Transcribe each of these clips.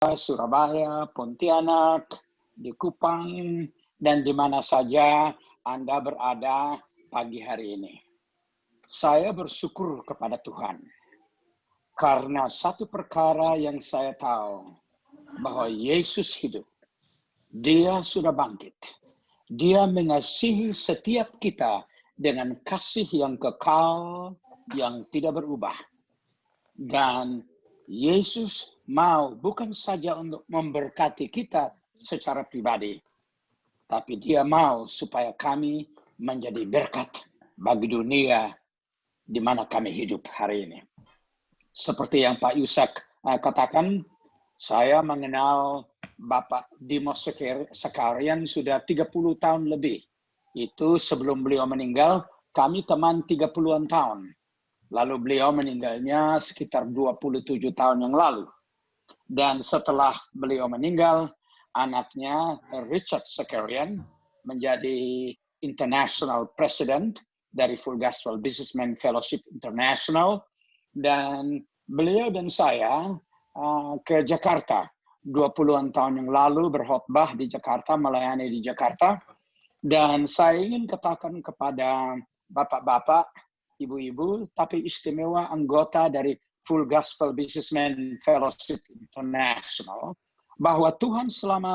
Surabaya, Pontianak, di Kupang, dan di mana saja Anda berada pagi hari ini. Saya bersyukur kepada Tuhan, karena satu perkara yang saya tahu, bahwa Yesus hidup. Dia sudah bangkit. Dia mengasihi setiap kita dengan kasih yang kekal, yang tidak berubah. Dan Yesus mau bukan saja untuk memberkati kita secara pribadi, tapi Dia mau supaya kami menjadi berkat bagi dunia di mana kami hidup hari ini. Seperti yang Pak Yusak katakan, saya mengenal Bapak Dimos Sekarian sudah 30 tahun lebih. Itu sebelum beliau meninggal, kami teman 30-an tahun. Lalu beliau meninggalnya sekitar 27 tahun yang lalu. Dan setelah beliau meninggal, anaknya Richard Sekarian menjadi International President dari Full Gospel Businessman Fellowship International. Dan beliau dan saya ke Jakarta 20-an tahun yang lalu, berkhotbah di Jakarta, melayani di Jakarta. Dan saya ingin katakan kepada bapak-bapak, ibu-ibu, tapi istimewa anggota dari Full Gospel Businessman Fellowship International, bahwa Tuhan selama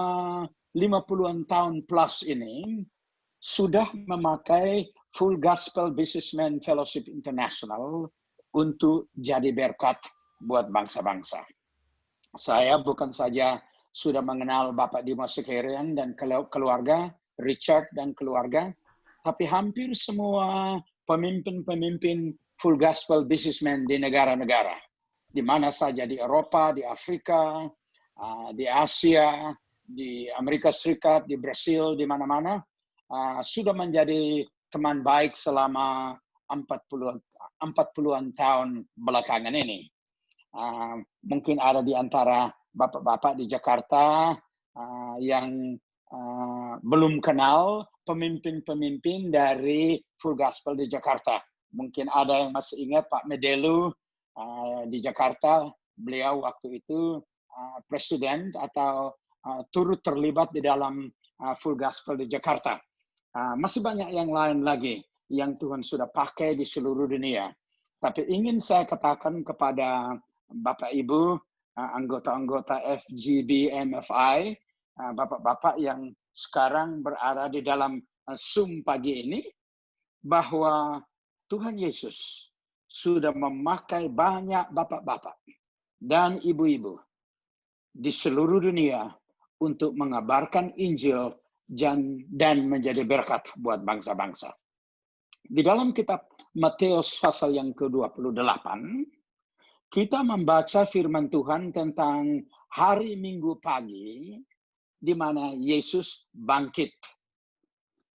50-an tahun plus ini sudah memakai Full Gospel Businessman Fellowship International untuk jadi berkat buat bangsa-bangsa. Saya bukan saja sudah mengenal Bapak Dimos Sekarian dan keluarga, Richard dan keluarga, tapi hampir semua pemimpin-pemimpin Full Gospel Businessman di negara-negara, di mana saja, di Eropa, di Afrika, di Asia, di Amerika Serikat, di Brasil, di mana-mana, sudah menjadi teman baik selama 40-an tahun belakangan ini. Mungkin ada di antara bapak-bapak di Jakarta yang belum kenal pemimpin-pemimpin dari Full Gospel di Jakarta. Mungkin ada yang masih ingat Pak Medelu di Jakarta. Beliau waktu itu presiden atau turut terlibat di dalam Full Gospel di Jakarta. Masih banyak yang lain lagi yang Tuhan sudah pakai di seluruh dunia. Tapi ingin saya katakan kepada Bapak Ibu, anggota-anggota FGB MFI, bapak-bapak yang sekarang berada di dalam Zoom pagi ini, bahwa Tuhan Yesus sudah memakai banyak bapak-bapak dan ibu-ibu di seluruh dunia untuk mengabarkan Injil dan menjadi berkat buat bangsa-bangsa. Di dalam kitab Matius pasal yang ke-28, kita membaca firman Tuhan tentang hari Minggu pagi, di mana Yesus bangkit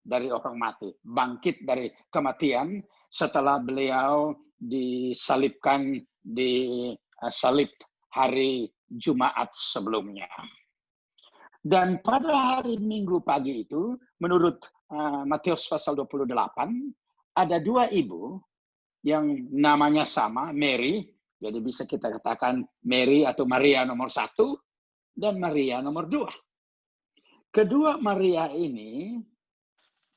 dari orang mati, bangkit dari kematian setelah beliau disalibkan di salib hari Jumat sebelumnya. Dan pada hari Minggu pagi itu, menurut Matius pasal 28, ada dua ibu yang namanya sama, Mary, jadi bisa kita katakan Mary atau Maria nomor 1 dan Maria nomor 2. Kedua Maria ini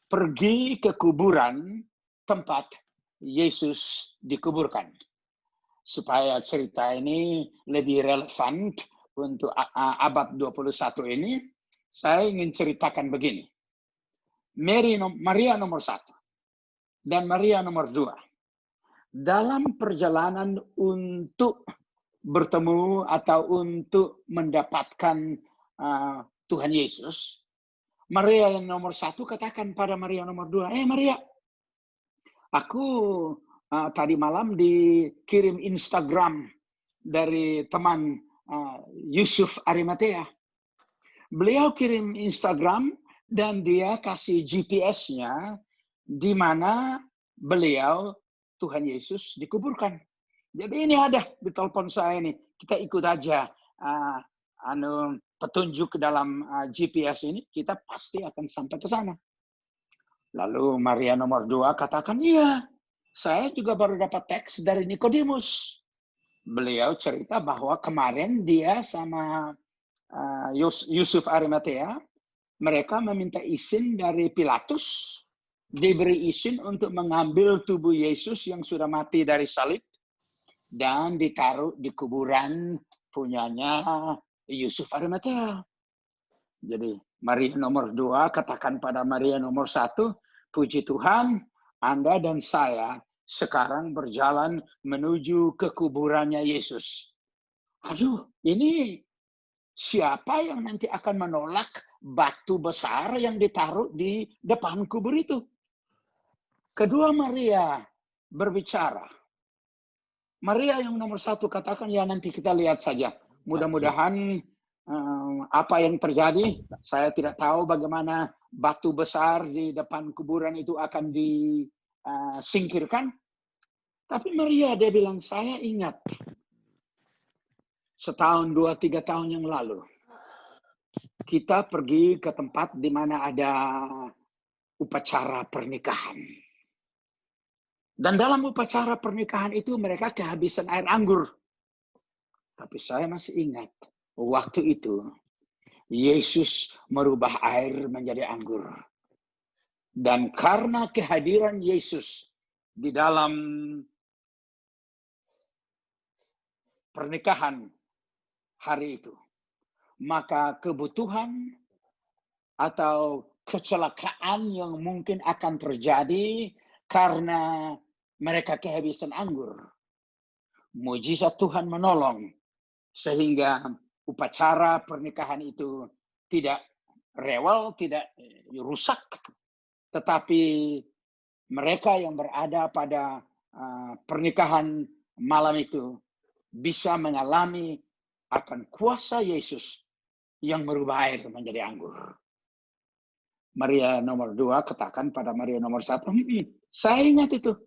pergi ke kuburan tempat Yesus dikuburkan. Supaya cerita ini lebih relevan untuk abad 21 ini, saya ingin ceritakan begini. Maria nomor 1 dan Maria nomor 2. Dalam perjalanan untuk bertemu atau untuk mendapatkan Tuhan Yesus, Maria yang nomor 1 katakan pada Maria nomor 2, Maria, aku tadi malam dikirim Instagram dari teman Yusuf Arimatea. Beliau kirim Instagram dan dia kasih GPS-nya di mana beliau Tuhan Yesus dikuburkan. Jadi ini ada di telepon saya ini. Kita ikut aja petunjuk ke dalam GPS ini, kita pasti akan sampai ke sana. Lalu Maria nomor 2 katakan, iya, saya juga baru dapat teks dari Nikodemus. Beliau cerita bahwa kemarin dia sama Yusuf Arimatea, mereka meminta izin dari Pilatus, diberi izin untuk mengambil tubuh Yesus yang sudah mati dari salib dan ditaruh di kuburan punyanya Yusuf Arimatea. Jadi Maria nomor 2 katakan pada Maria nomor 1, puji Tuhan, Anda dan saya sekarang berjalan menuju ke kuburannya Yesus. Aduh, ini siapa yang nanti akan menolak batu besar yang ditaruh di depan kubur itu? Kedua Maria berbicara. Maria yang nomor 1 katakan, ya nanti kita lihat saja. Mudah-mudahan apa yang terjadi, saya tidak tahu bagaimana batu besar di depan kuburan itu akan disingkirkan. Tapi Maria, dia bilang, saya ingat setahun, 2-3 tahun yang lalu, kita pergi ke tempat di mana ada upacara pernikahan. Dan dalam upacara pernikahan itu mereka kehabisan air anggur. Tapi saya masih ingat, waktu itu Yesus merubah air menjadi anggur. Dan karena kehadiran Yesus di dalam pernikahan hari itu, maka kebutuhan atau kecelakaan yang mungkin akan terjadi karena mereka kehabisan anggur, mujizat Tuhan menolong sehingga upacara pernikahan itu tidak rewel, tidak rusak, tetapi mereka yang berada pada pernikahan malam itu bisa mengalami akan kuasa Yesus yang merubah air menjadi anggur. Maria nomor 2 katakan pada Maria nomor 1, saya ingat itu.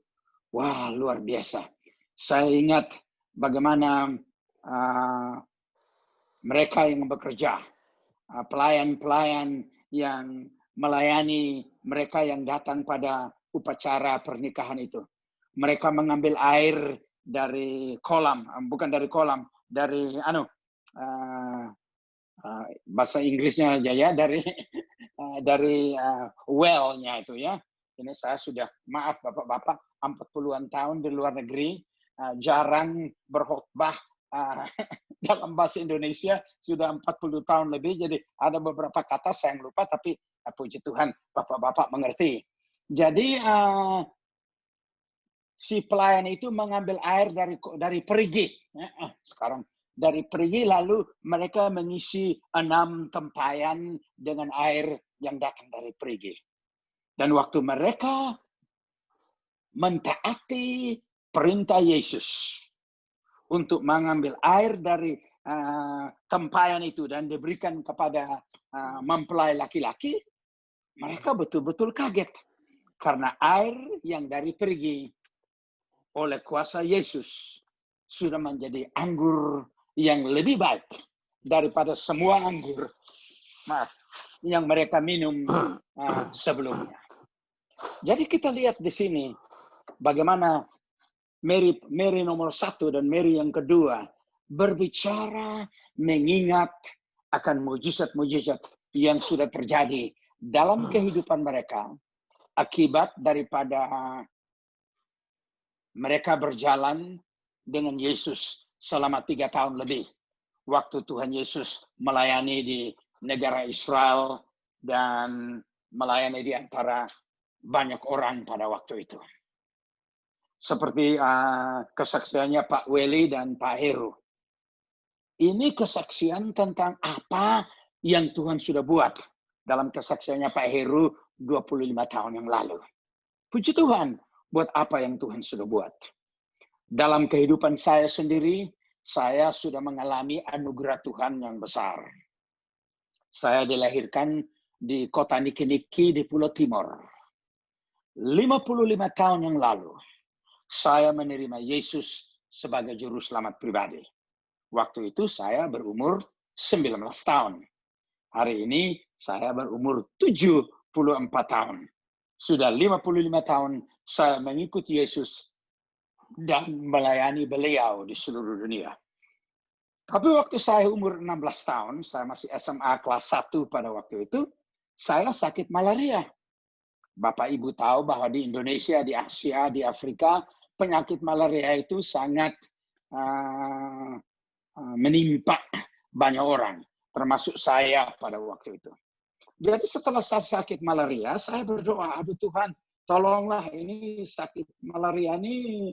Wah, luar biasa. Saya ingat bagaimana mereka yang bekerja, pelayan-pelayan yang melayani mereka yang datang pada upacara pernikahan itu. Mereka mengambil air dari kolam, bukan dari kolam, dari bahasa Inggrisnya aja ya, dari well-nya itu ya. Ini saya sudah, maaf Bapak-bapak, 40-an tahun di luar negeri, jarang berkhotbah dalam bahasa Indonesia, sudah 40 tahun lebih, jadi ada beberapa kata saya yang lupa, tapi puji Tuhan Bapak-bapak mengerti. Jadi si pelayan itu mengambil air dari perigi. Sekarang dari perigi, lalu mereka mengisi 6 tempayan dengan air yang datang dari perigi. Dan waktu mereka mentaati perintah Yesus untuk mengambil air dari tempayan itu dan diberikan kepada mempelai laki-laki, mereka betul-betul kaget. Karena air yang dari perigi oleh kuasa Yesus sudah menjadi anggur yang lebih baik daripada semua anggur yang mereka minum sebelumnya. Jadi kita lihat di sini bagaimana Mary nomor 1 dan Mary yang kedua berbicara mengingat akan mujizat-mujizat yang sudah terjadi dalam kehidupan mereka akibat daripada mereka berjalan dengan Yesus selama 3 tahun lebih. Waktu Tuhan Yesus melayani di negara Israel dan melayani di antara banyak orang pada waktu itu. Seperti kesaksiannya Pak Weli dan Pak Heru. Ini kesaksian tentang apa yang Tuhan sudah buat dalam kesaksiannya Pak Heru 25 tahun yang lalu. Puji Tuhan, buat apa yang Tuhan sudah buat. Dalam kehidupan saya sendiri, saya sudah mengalami anugerah Tuhan yang besar. Saya dilahirkan di kota Niki-Niki di Pulau Timor. 55 tahun yang lalu, saya menerima Yesus sebagai juru selamat pribadi. Waktu itu saya berumur 19 tahun. Hari ini saya berumur 74 tahun. Sudah 55 tahun saya mengikuti Yesus dan melayani beliau di seluruh dunia. Tapi waktu saya umur 16 tahun, saya masih SMA kelas 1 pada waktu itu, saya sakit malaria. Bapak Ibu tahu bahwa di Indonesia, di Asia, di Afrika, penyakit malaria itu sangat uh, menimpa banyak orang, termasuk saya pada waktu itu. Jadi setelah saya sakit malaria, saya berdoa, aduh Tuhan, tolonglah ini sakit malaria ini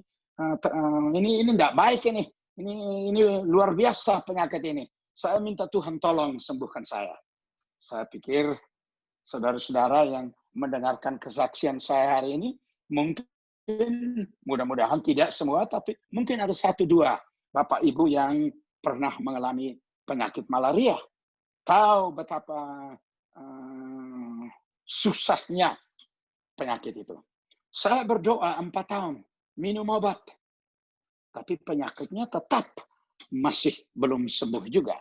enggak baik ini. Ini luar biasa penyakit ini. Saya minta Tuhan tolong sembuhkan saya. Saya pikir saudara-saudara yang mendengarkan kesaksian saya hari ini, mungkin mudah-mudahan tidak semua, tapi mungkin ada 1-2 Bapak Ibu yang pernah mengalami penyakit malaria. Tahu betapa susahnya penyakit itu. Saya berdoa 4 tahun, minum obat. Tapi penyakitnya tetap masih belum sembuh juga.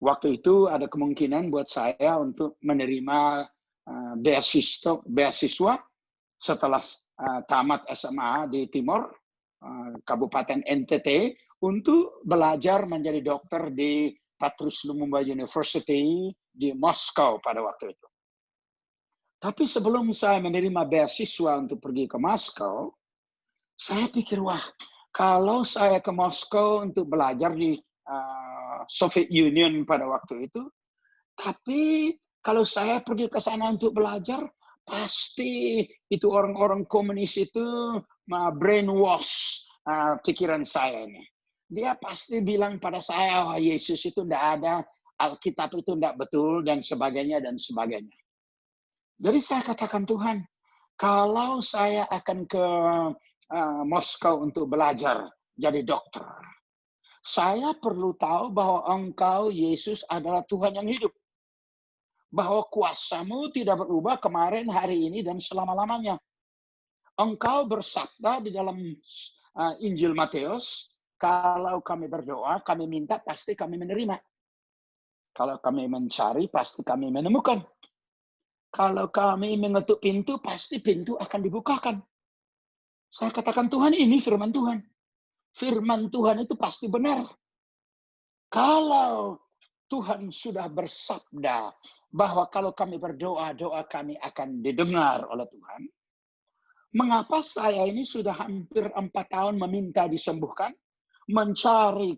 Waktu itu ada kemungkinan buat saya untuk menerima beasiswa setelah tamat SMA di Timor, Kabupaten NTT, untuk belajar menjadi dokter di Petrus Lumumba University di Moskow pada waktu itu. Tapi sebelum saya menerima beasiswa untuk pergi ke Moskow, saya pikir, wah, kalau saya ke Moskow untuk belajar di Soviet Union pada waktu itu, tapi kalau saya pergi ke sana untuk belajar, pasti itu orang-orang komunis itu brainwash pikiran saya ini. Dia pasti bilang pada saya, oh, Yesus itu tidak ada, Alkitab itu tidak betul, dan sebagainya, dan sebagainya. Jadi saya katakan, Tuhan, kalau saya akan ke Moskow untuk belajar jadi dokter, saya perlu tahu bahwa Engkau, Yesus, adalah Tuhan yang hidup. Bahwa kuasamu tidak berubah kemarin, hari ini, dan selama-lamanya. Engkau bersabda di dalam Injil Matius, kalau kami berdoa, kami minta, pasti kami menerima. Kalau kami mencari, pasti kami menemukan. Kalau kami mengetuk pintu, pasti pintu akan dibukakan. Saya katakan, Tuhan, ini firman Tuhan. Firman Tuhan itu pasti benar. Kalau Tuhan sudah bersabda bahwa kalau kami berdoa, doa kami akan didengar oleh Tuhan, mengapa saya ini sudah hampir 4 tahun meminta disembuhkan, mencari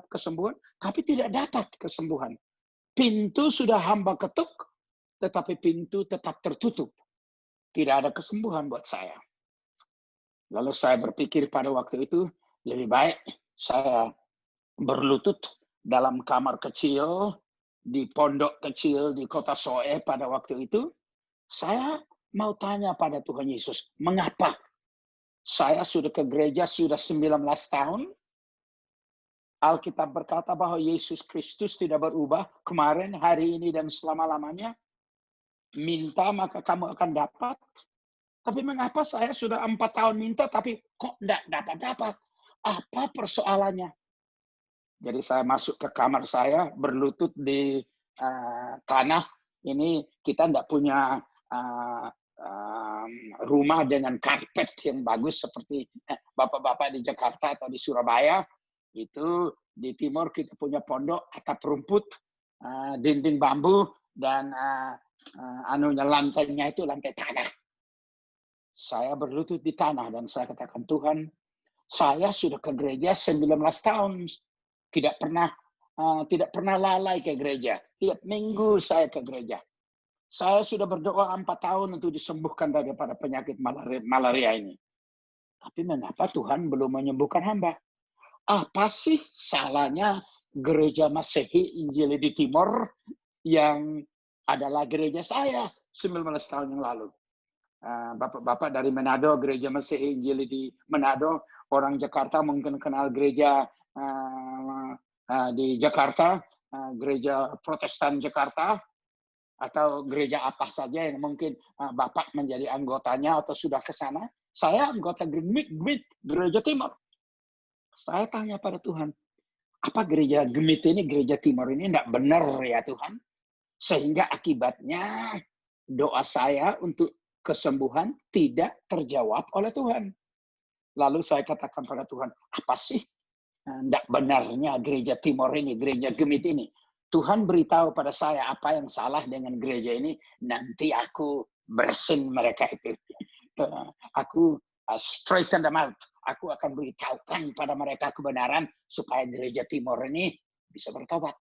kesembuhan, tapi tidak dapat kesembuhan. Pintu sudah hamba ketuk, tetapi pintu tetap tertutup. Tidak ada kesembuhan buat saya. Lalu saya berpikir pada waktu itu, lebih baik saya berlutut dalam kamar kecil, di pondok kecil di kota Soe pada waktu itu. Saya mau tanya pada Tuhan Yesus, mengapa saya sudah ke gereja sudah 19 tahun, Alkitab berkata bahwa Yesus Kristus tidak berubah kemarin, hari ini, dan selama-lamanya. Minta maka kamu akan dapat. Tapi mengapa saya sudah 4 tahun minta, tapi kok tidak dapat-dapat? Apa persoalannya? Jadi saya masuk ke kamar saya, berlutut di tanah. Ini kita tidak punya rumah dengan karpet yang bagus seperti bapak-bapak di Jakarta atau di Surabaya. Itu di timur kita punya pondok, atap rumput, dinding bambu, dan lantainya itu lantai tanah. Saya berlutut di tanah dan saya katakan, Tuhan, saya sudah ke gereja 19 tahun, tidak pernah lalai ke gereja. Tiap minggu saya ke gereja. Saya sudah berdoa 4 tahun untuk disembuhkan daripada penyakit malaria ini. Tapi mengapa Tuhan belum menyembuhkan hamba? Apa sih salahnya gereja Masehi Injili di Timor yang adalah gereja saya 19 tahun yang lalu? Bapak-bapak dari Manado, gereja Masehi Injili di Manado, orang Jakarta mungkin kenal gereja di Jakarta, gereja Protestan Jakarta, atau gereja apa saja yang mungkin Bapak menjadi anggotanya atau sudah ke sana. Saya anggota Gemit, gereja Timur. Saya tanya pada Tuhan, apa gereja Gemit ini, gereja Timur ini tidak benar ya Tuhan? Sehingga akibatnya doa saya untuk kesembuhan tidak terjawab oleh Tuhan. Lalu saya katakan pada Tuhan, apa sih tidak benarnya gereja Timor ini, gereja Gemit ini. Tuhan beritahu pada saya apa yang salah dengan gereja ini, nanti aku bersin mereka itu. Aku straighten them out. Aku akan beritahukan pada mereka kebenaran supaya gereja Timor ini bisa bertobat.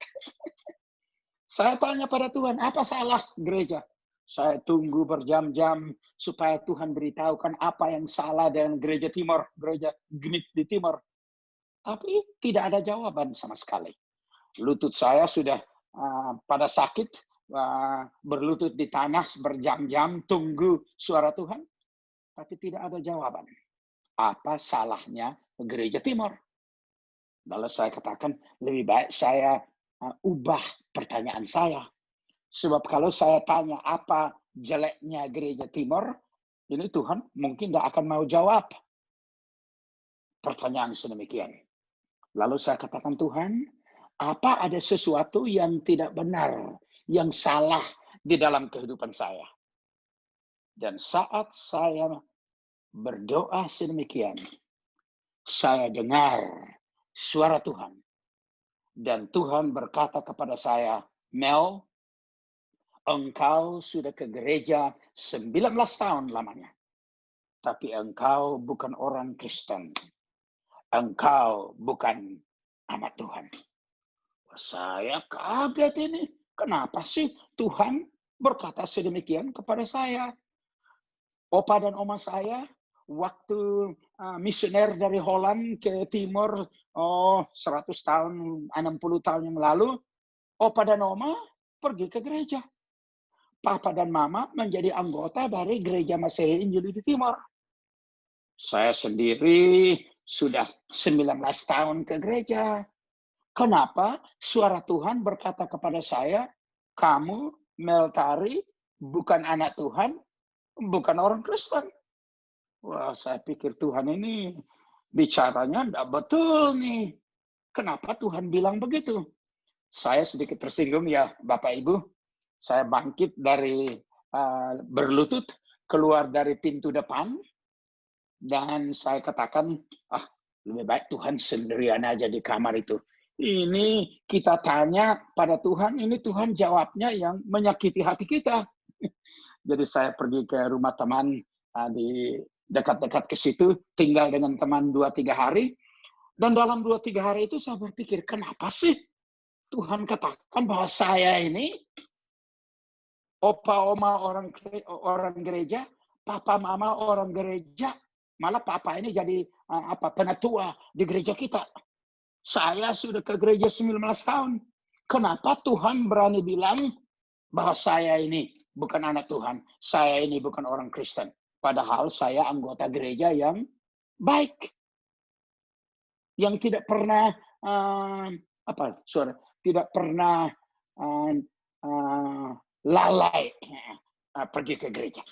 Saya tanya pada Tuhan, apa salah gereja? Saya tunggu berjam-jam supaya Tuhan beritahukan apa yang salah dengan gereja Timor, gereja Gemit di Timor. Tapi tidak ada jawaban sama sekali. Lutut saya sudah pada sakit, berlutut di tanah berjam-jam tunggu suara Tuhan, tapi tidak ada jawaban. Apa salahnya gereja Timor? Lalu saya katakan, lebih baik saya ubah pertanyaan saya. Sebab kalau saya tanya apa jeleknya gereja Timor, ini Tuhan mungkin tidak akan mau jawab pertanyaan sedemikian. Lalu saya katakan, Tuhan, apa ada sesuatu yang tidak benar, yang salah di dalam kehidupan saya? Dan saat saya berdoa sedemikian, saya dengar suara Tuhan. Dan Tuhan berkata kepada saya, Mel, engkau sudah ke gereja 19 tahun lamanya. Tapi engkau bukan orang Kristen. Engkau bukan anak Tuhan. Saya kaget ini. Kenapa sih Tuhan berkata sedemikian kepada saya? Opa dan oma saya waktu misioner dari Holland ke Timor 100 tahun, 60 tahun yang lalu, opa dan oma pergi ke gereja. Papa dan mama menjadi anggota dari gereja Masehi Injili di Timor. Saya sendiri sudah 19 tahun ke gereja. Kenapa suara Tuhan berkata kepada saya, kamu, Meltari, bukan anak Tuhan, bukan orang Kristen. Wah, saya pikir Tuhan ini bicaranya tidak betul nih. Kenapa Tuhan bilang begitu? Saya sedikit tersinggung ya, Bapak Ibu. Saya bangkit dari berlutut, keluar dari pintu depan, dan saya katakan, lebih baik Tuhan sendirian aja di kamar itu. Ini kita tanya pada Tuhan, ini Tuhan jawabnya yang menyakiti hati kita. Jadi saya pergi ke rumah teman di dekat-dekat ke situ, tinggal dengan teman 2-3 hari. Dan dalam 2-3 hari itu saya berpikir, kenapa sih Tuhan katakan bahwa saya ini opa oma orang gereja, papa mama orang gereja, malah papa ini jadi penatua di gereja kita. Saya sudah ke gereja 19 tahun. Kenapa Tuhan berani bilang bahwa saya ini bukan anak Tuhan, saya ini bukan orang Kristen, padahal saya anggota gereja yang baik, yang tidak pernah tidak pernah lalai pergi ke gereja.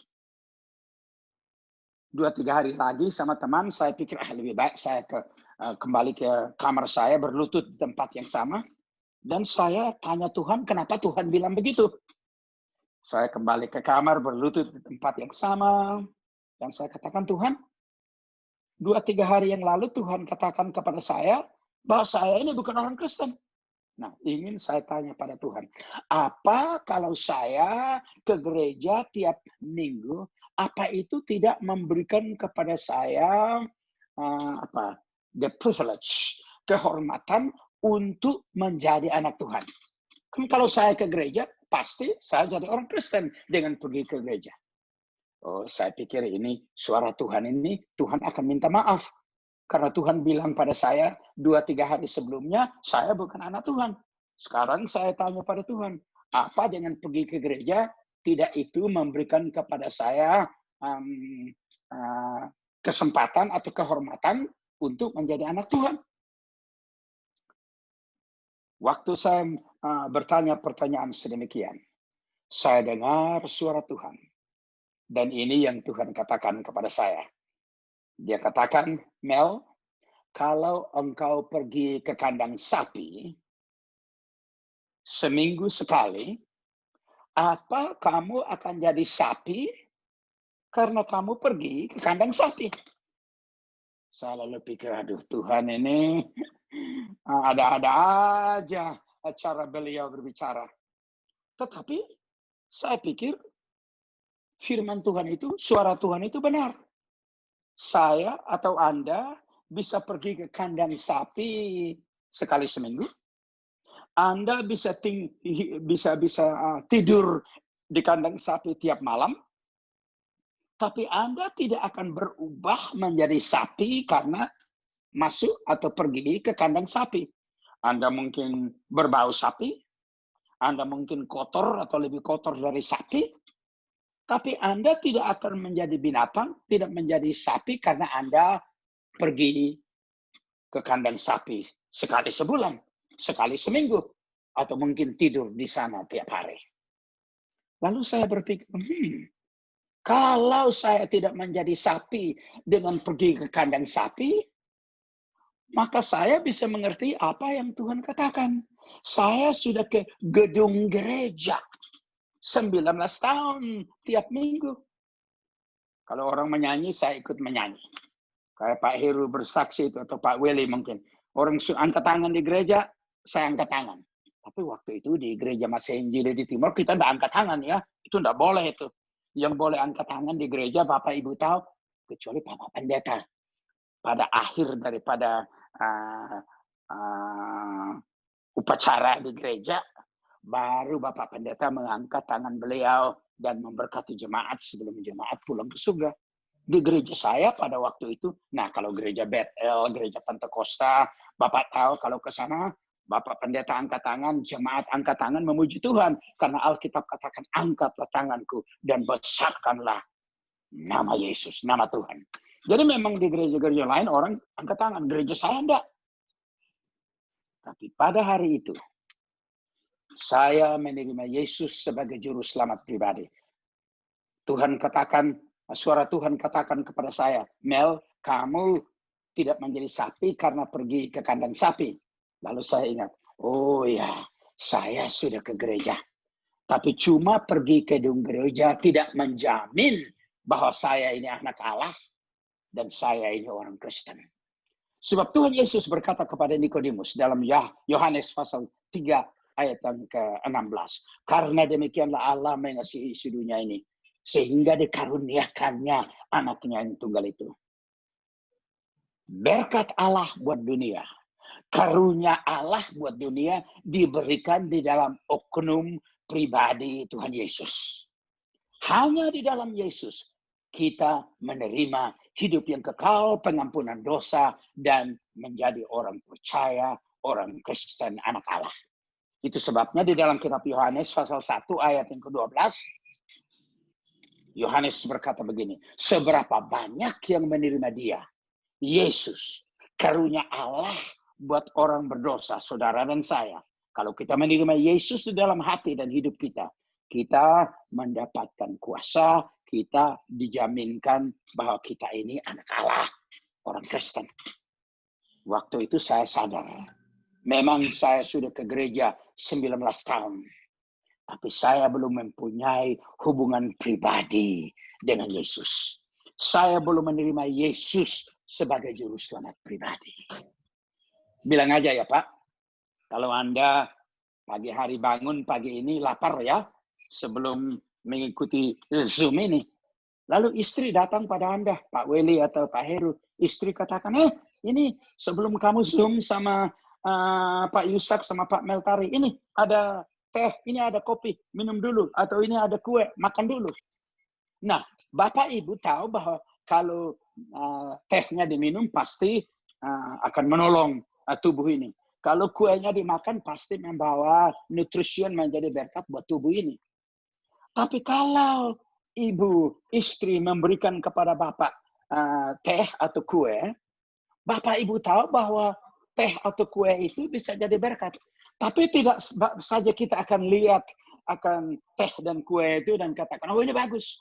2-3 hari lagi sama teman, saya pikir lebih baik saya kembali ke kamar saya, berlutut di tempat yang sama, dan saya tanya Tuhan, kenapa Tuhan bilang begitu? Saya kembali ke kamar, berlutut di tempat yang sama, dan saya katakan, Tuhan, 2-3 hari yang lalu Tuhan katakan kepada saya bahwa saya ini bukan orang Kristen. Nah, ingin saya tanya pada Tuhan, apa kalau saya ke gereja tiap minggu, apa itu tidak memberikan kepada saya the privilege, kehormatan untuk menjadi anak Tuhan? Kan kalau saya ke gereja, pasti saya jadi orang Kristen dengan pergi ke gereja. Oh, saya pikir ini suara Tuhan ini, Tuhan akan minta maaf. Karena Tuhan bilang pada saya 2-3 hari sebelumnya, saya bukan anak Tuhan. Sekarang saya tanya pada Tuhan, apa dengan pergi ke gereja, tidak itu memberikan kepada saya kesempatan atau kehormatan untuk menjadi anak Tuhan? Waktu saya bertanya pertanyaan sedemikian, saya dengar suara Tuhan. Dan ini yang Tuhan katakan kepada saya. Dia katakan, Mel, kalau engkau pergi ke kandang sapi seminggu sekali, apa kamu akan jadi sapi karena kamu pergi ke kandang sapi? Saya lalu pikir, aduh Tuhan ini Ada-ada aja cara beliau berbicara. Tetapi saya pikir firman Tuhan itu, suara Tuhan itu benar. Saya atau Anda bisa pergi ke kandang sapi sekali seminggu. Anda bisa tidur di kandang sapi tiap malam. Tapi Anda tidak akan berubah menjadi sapi karena masuk atau pergi ke kandang sapi. Anda mungkin berbau sapi, Anda mungkin kotor atau lebih kotor dari sapi, tapi Anda tidak akan menjadi binatang, tidak menjadi sapi karena Anda pergi ke kandang sapi sekali sebulan, sekali seminggu, atau mungkin tidur di sana tiap hari. Lalu saya berpikir, kalau saya tidak menjadi sapi dengan pergi ke kandang sapi, maka saya bisa mengerti apa yang Tuhan katakan. Saya sudah ke gedung gereja 19 tahun tiap minggu. Kalau orang menyanyi, saya ikut menyanyi. Kayak Pak Heru bersaksi itu, atau Pak Willy mungkin. Orang angkat tangan di gereja, saya angkat tangan. Tapi waktu itu di gereja Masih Injil di Timur, kita tidak angkat tangan ya. Itu tidak boleh itu. Yang boleh angkat tangan di gereja, Bapak Ibu tahu, kecuali Bapak Pendeta. Pada akhir daripada upacara di gereja, baru Bapak Pendeta mengangkat tangan beliau dan memberkati jemaat sebelum jemaat pulang ke surga. Di gereja saya pada waktu itu, nah kalau gereja Bethel, gereja Pentakosta, Bapak tahu kalau ke sana, Bapak Pendeta angkat tangan, jemaat angkat tangan memuji Tuhan. Karena Alkitab katakan, angkatlah tanganku dan besarkanlah nama Yesus, nama Tuhan. Jadi memang di gereja-gereja lain orang angkat tangan, gereja saya enggak. Tapi pada hari itu, saya menerima Yesus sebagai juru selamat pribadi. Tuhan katakan, suara Tuhan katakan kepada saya, Mel, kamu tidak menjadi sapi karena pergi ke kandang sapi. Lalu saya ingat, oh ya, saya sudah ke gereja. Tapi cuma pergi ke gedung gereja tidak menjamin bahwa saya ini anak Allah dan saya ini orang Kristen. Sebab Tuhan Yesus berkata kepada Nikodemus dalam Yohanes pasal 3 ayat yang ke-16. Karena demikianlah Allah mengasihi dunia ini, sehingga dikaruniakannya anaknya yang tunggal itu. Berkat Allah buat dunia, karunia Allah buat dunia diberikan di dalam oknum pribadi Tuhan Yesus. Hanya di dalam Yesus kita menerima hidup yang kekal, pengampunan dosa, dan menjadi orang percaya, orang Kristen, anak Allah. Itu sebabnya di dalam kitab Yohanes pasal 1 ayat yang ke-12, Yohanes berkata begini, seberapa banyak yang menerima dia, Yesus, karunia Allah buat orang berdosa, saudara dan saya. Kalau kita menerima Yesus di dalam hati dan hidup kita, kita mendapatkan kuasa, kita dijaminkan bahwa kita ini anak Allah, orang Kristen. Waktu itu saya sadar, memang saya sudah ke gereja 19 tahun, tapi saya belum mempunyai hubungan pribadi dengan Yesus. Saya belum menerima Yesus sebagai juru selamat pribadi. Bilang aja ya Pak, kalau Anda pagi hari bangun pagi ini lapar ya, sebelum mengikuti Zoom ini. Lalu istri datang pada Anda, Pak Willy atau Pak Heru. Istri katakan, ini sebelum kamu Zoom sama Pak Yusak sama Pak Meltari, ini ada teh, ini ada kopi, minum dulu. Atau ini ada kue, makan dulu. Nah, Bapak Ibu tahu bahwa kalau tehnya diminum pasti akan menolong tubuh ini. Kalau kuenya dimakan pasti membawa nutrisi menjadi berkat buat tubuh ini. Tapi kalau ibu, istri memberikan kepada Bapak teh atau kue, Bapak Ibu tahu bahwa teh atau kue itu bisa jadi berkat. Tapi tidak saja kita akan lihat akan teh dan kue itu dan katakan, oh ini bagus.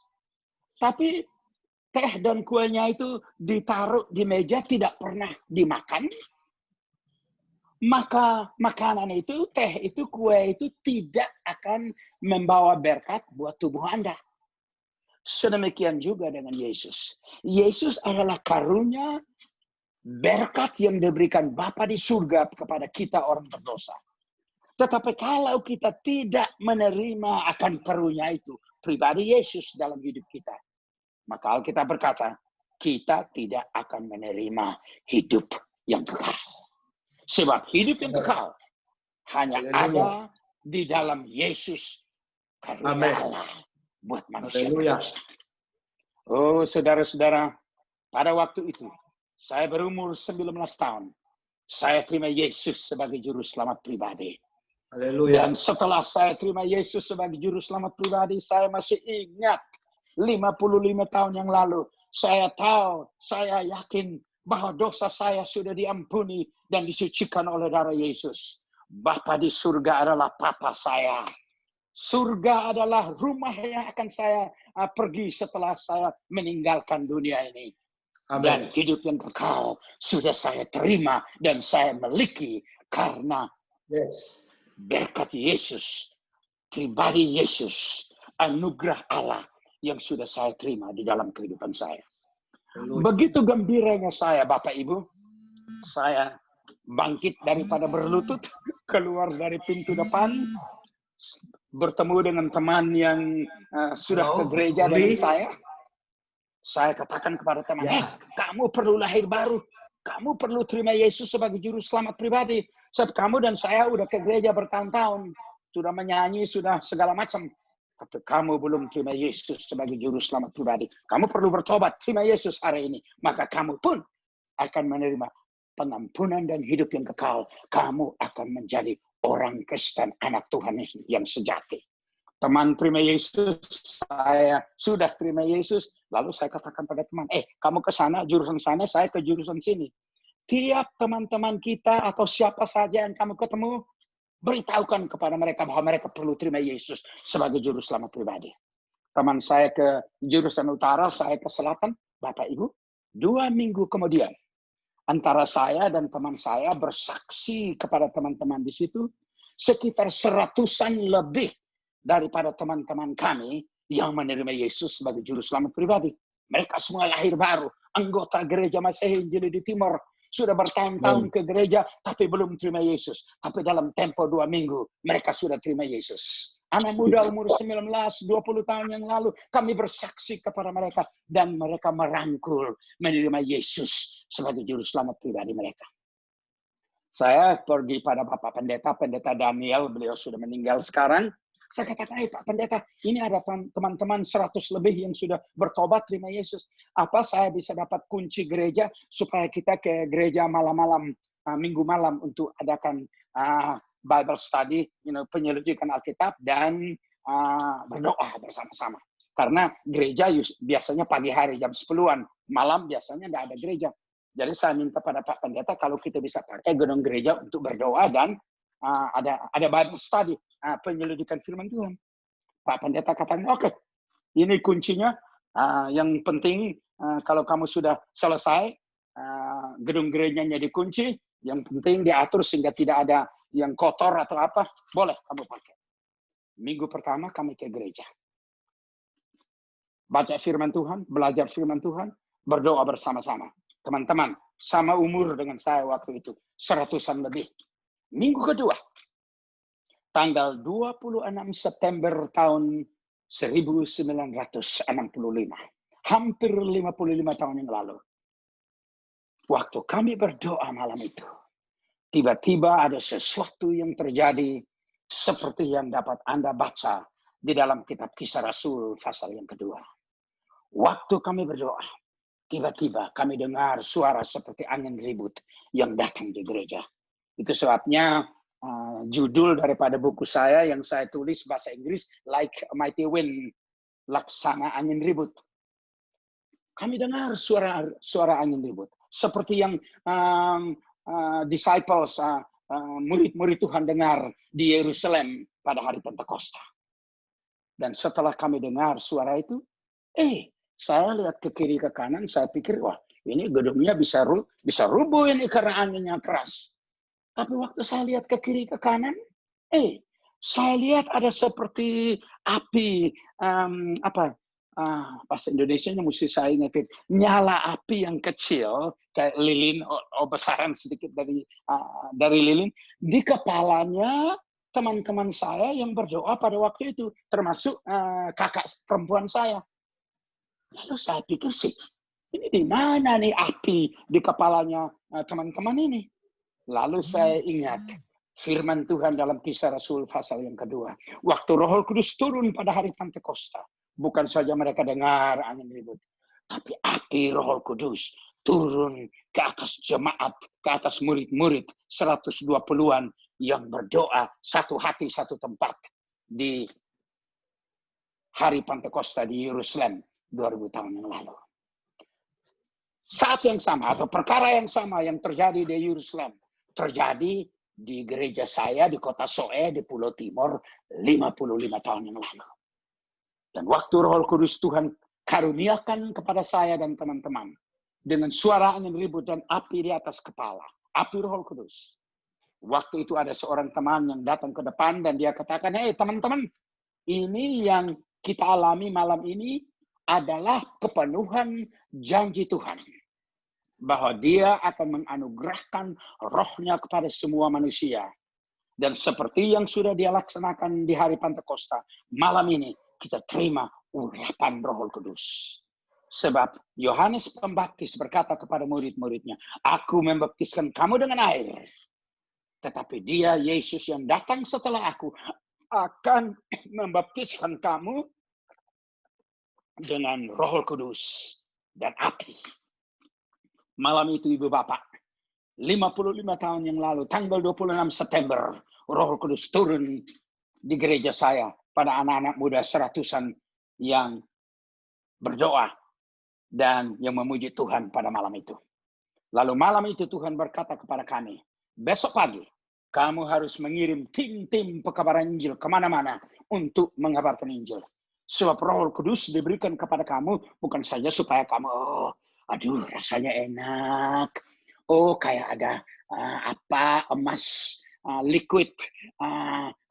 Tapi teh dan kuenya itu ditaruh di meja tidak pernah dimakan, maka makanan itu, teh itu, kue itu tidak akan membawa berkat buat tubuh Anda. Sedemikian juga dengan Yesus. Yesus adalah karunia berkat yang diberikan Bapa di surga kepada kita orang berdosa. Tetapi kalau kita tidak menerima akan karunia itu, pribadi Yesus dalam hidup kita, maka Alkitab berkata, kita tidak akan menerima hidup yang kekal. Sebab hidup yang kekal hanya ada di dalam Yesus, karunia Allah buat manusia. Oh, saudara-saudara, pada waktu itu, saya berumur 19 tahun. Saya terima Yesus sebagai juru selamat pribadi. Haleluya. Dan setelah saya terima Yesus sebagai juru selamat pribadi, saya masih ingat 55 tahun yang lalu. Saya tahu, saya yakin bahwa dosa saya sudah diampuni dan disucikan oleh darah Yesus. Bapa di surga adalah Papa saya. Surga adalah rumah yang akan saya pergi setelah saya meninggalkan dunia ini. Amen. Dan hidup yang kekal sudah saya terima dan saya miliki karena berkat Yesus, pribadi Yesus, anugerah Allah yang sudah saya terima di dalam kehidupan saya. Begitu gembiranya saya, Bapak Ibu, saya bangkit daripada berlutut, keluar dari pintu depan, bertemu dengan teman yang sudah ke gereja dengan saya. Saya katakan kepada teman, kamu perlu lahir baru. Kamu perlu terima Yesus sebagai juru selamat pribadi. Sebab kamu dan saya udah ke gereja bertahun-tahun. Sudah menyanyi, sudah segala macam. Tapi kamu belum terima Yesus sebagai juru selamat pribadi. Kamu perlu bertobat, terima Yesus hari ini. Maka kamu pun akan menerima pengampunan dan hidup yang kekal. Kamu akan menjadi orang Kristen, anak Tuhan yang sejati. Teman terima Yesus, saya sudah terima Yesus. Lalu saya katakan pada teman, kamu ke sana, jurusan sana, saya ke jurusan sini. Tiap teman-teman kita atau siapa saja yang kamu ketemu, beritahukan kepada mereka bahwa mereka perlu terima Yesus sebagai juru selamat pribadi. Teman saya ke jurusan utara, saya ke selatan. Bapak Ibu, 2 minggu kemudian, antara saya dan teman saya bersaksi kepada teman-teman di situ, sekitar 100-an lebih daripada teman-teman kami yang menerima Yesus sebagai juru selamat pribadi. Mereka semua lahir baru, anggota gereja Masehi Injili di Timur, sudah bertahun-tahun ke gereja, tapi belum terima Yesus. Tapi dalam tempo 2 minggu, mereka sudah terima Yesus. Anak muda umur 19, 20 tahun yang lalu, kami bersaksi kepada mereka, dan mereka merangkul menerima Yesus sebagai juru selamat pribadi mereka. Saya pergi pada Bapak Pendeta Daniel, beliau sudah meninggal sekarang. Saya katakan, Pak Pendeta, ini ada teman-teman 100 lebih yang sudah bertobat terima Yesus. Apa saya bisa dapat kunci gereja supaya kita ke gereja malam-malam, minggu malam untuk adakan Bible study, penyelidikan Alkitab dan berdoa bersama-sama. Karena gereja biasanya pagi hari jam 10-an, malam biasanya tidak ada gereja. Jadi saya minta pada Pak Pendeta kalau kita bisa pakai gedung gereja untuk berdoa dan ada Bible study, penyelidikan firman Tuhan. Pak Pendeta katakan, oke, ini kuncinya. Yang penting kalau kamu sudah selesai, gedung gerejanya dikunci, yang penting diatur sehingga tidak ada yang kotor atau apa, boleh kamu pakai. Minggu pertama kami ke gereja. Baca firman Tuhan, belajar firman Tuhan, berdoa bersama-sama. Teman-teman, sama umur dengan saya waktu itu, 100-an lebih. Minggu kedua, tanggal 26 September tahun 1965, hampir 55 tahun yang lalu. Waktu kami berdoa malam itu, tiba-tiba ada sesuatu yang terjadi seperti yang dapat Anda baca di dalam kitab Kisah Rasul pasal yang kedua. Waktu kami berdoa, tiba-tiba kami dengar suara seperti angin ribut yang datang di gereja. Itu sebabnya judul daripada buku saya yang saya tulis bahasa Inggris, Like a Mighty Wind, laksana angin ribut. Kami dengar suara angin ribut. Seperti yang disciples, murid-murid Tuhan dengar di Yerusalem pada hari Pentakosta. Dan setelah kami dengar suara itu, saya lihat ke kiri ke kanan, saya pikir, wah ini gedungnya bisa rubuh ini karena anginnya keras. Tapi waktu saya lihat ke kiri ke kanan, saya lihat ada seperti api, bahasa Indonesianya mesti saya ingetin, nyala api yang kecil kayak lilin, besaran sedikit dari lilin di kepalanya teman-teman saya yang berdoa pada waktu itu, termasuk kakak perempuan saya. Lalu saya pikir sih, ini di mana nih api di kepalanya teman-teman ini? Lalu saya ingat firman Tuhan dalam Kisah Rasul pasal yang kedua. Waktu Roh Kudus turun pada hari Pentakosta, bukan saja mereka dengar angin ribut, tapi api Roh Kudus turun ke atas jemaat, ke atas murid-murid 120-an yang berdoa satu hati satu tempat di hari Pentakosta di Yerusalem 2000 tahun yang lalu. Saat yang sama atau perkara yang sama yang terjadi di Yerusalem terjadi di gereja saya di kota Soe di Pulau Timur 55 tahun yang lalu. Dan waktu Roh Kudus Tuhan karuniakan kepada saya dan teman-teman dengan suara angin ribut dan api di atas kepala, api Roh Kudus. Waktu itu ada seorang teman yang datang ke depan dan dia katakan, "Hei teman-teman, ini yang kita alami malam ini adalah kepenuhan janji Tuhan. Bahwa dia akan menganugerahkan rohnya kepada semua manusia. Dan seperti yang sudah dia laksanakan di hari Pentakosta, malam ini kita terima urapan Roh Kudus. Sebab Yohanes Pembaptis berkata kepada murid-muridnya, aku membaptiskan kamu dengan air. Tetapi dia, Yesus yang datang setelah aku, akan membaptiskan kamu dengan Roh Kudus dan api. Malam itu Ibu Bapak, 55 tahun yang lalu, tanggal 26 September, Roh Kudus turun di gereja saya pada anak-anak muda 100-an yang berdoa dan yang memuji Tuhan pada malam itu. Lalu malam itu Tuhan berkata kepada kami, besok pagi kamu harus mengirim tim-tim pekabaran Injil kemana-mana untuk mengabarkan Injil. Sebab Roh Kudus diberikan kepada kamu bukan saja supaya kamu, aduh rasanya enak, kayak ada emas liquid,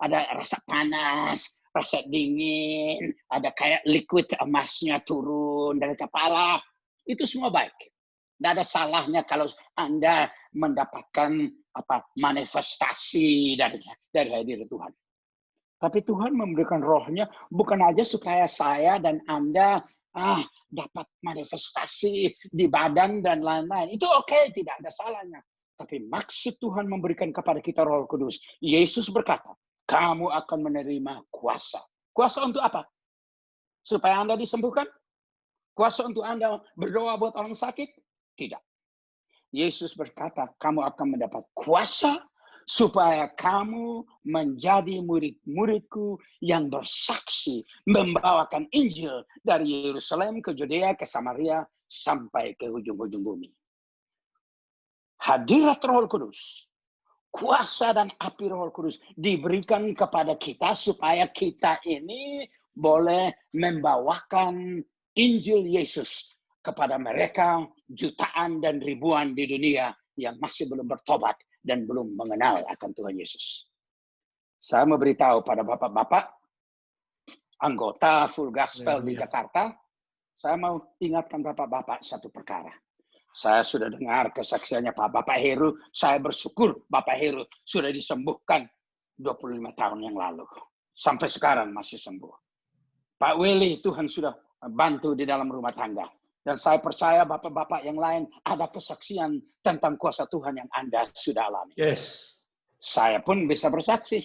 ada rasa panas, rasa dingin, ada kayak liquid emasnya turun dari kepala. Itu semua baik. Tidak ada salahnya kalau Anda mendapatkan manifestasi dari hadirat Tuhan. Tapi Tuhan memberikan rohnya bukan aja supaya saya dan Anda dapat manifestasi di badan dan lain-lain. Itu oke, tidak ada salahnya. Tapi maksud Tuhan memberikan kepada kita Roh Kudus. Yesus berkata, kamu akan menerima kuasa. Kuasa untuk apa? Supaya Anda disembuhkan? Kuasa untuk Anda berdoa buat orang sakit? Tidak. Yesus berkata, kamu akan mendapat kuasa supaya kamu menjadi murid-muridku yang bersaksi membawakan Injil dari Yerusalem ke Yudea, ke Samaria, sampai ke ujung-ujung bumi. Hadirat Roh Kudus, kuasa dan api Roh Kudus diberikan kepada kita supaya kita ini boleh membawakan Injil Yesus kepada mereka jutaan dan ribuan di dunia yang masih belum bertobat dan belum mengenal akan Tuhan Yesus. Saya mau beritahu pada bapak-bapak, anggota Full Gospel di Jakarta, saya mau ingatkan bapak-bapak satu perkara. Saya sudah dengar kesaksiannya Bapak Heru, saya bersyukur Bapak Heru sudah disembuhkan 25 tahun yang lalu. Sampai sekarang masih sembuh. Pak Willy, Tuhan sudah bantu di dalam rumah tangga. Dan saya percaya bapak-bapak yang lain ada kesaksian tentang kuasa Tuhan yang Anda sudah alami. Yes. Saya pun bisa bersaksi.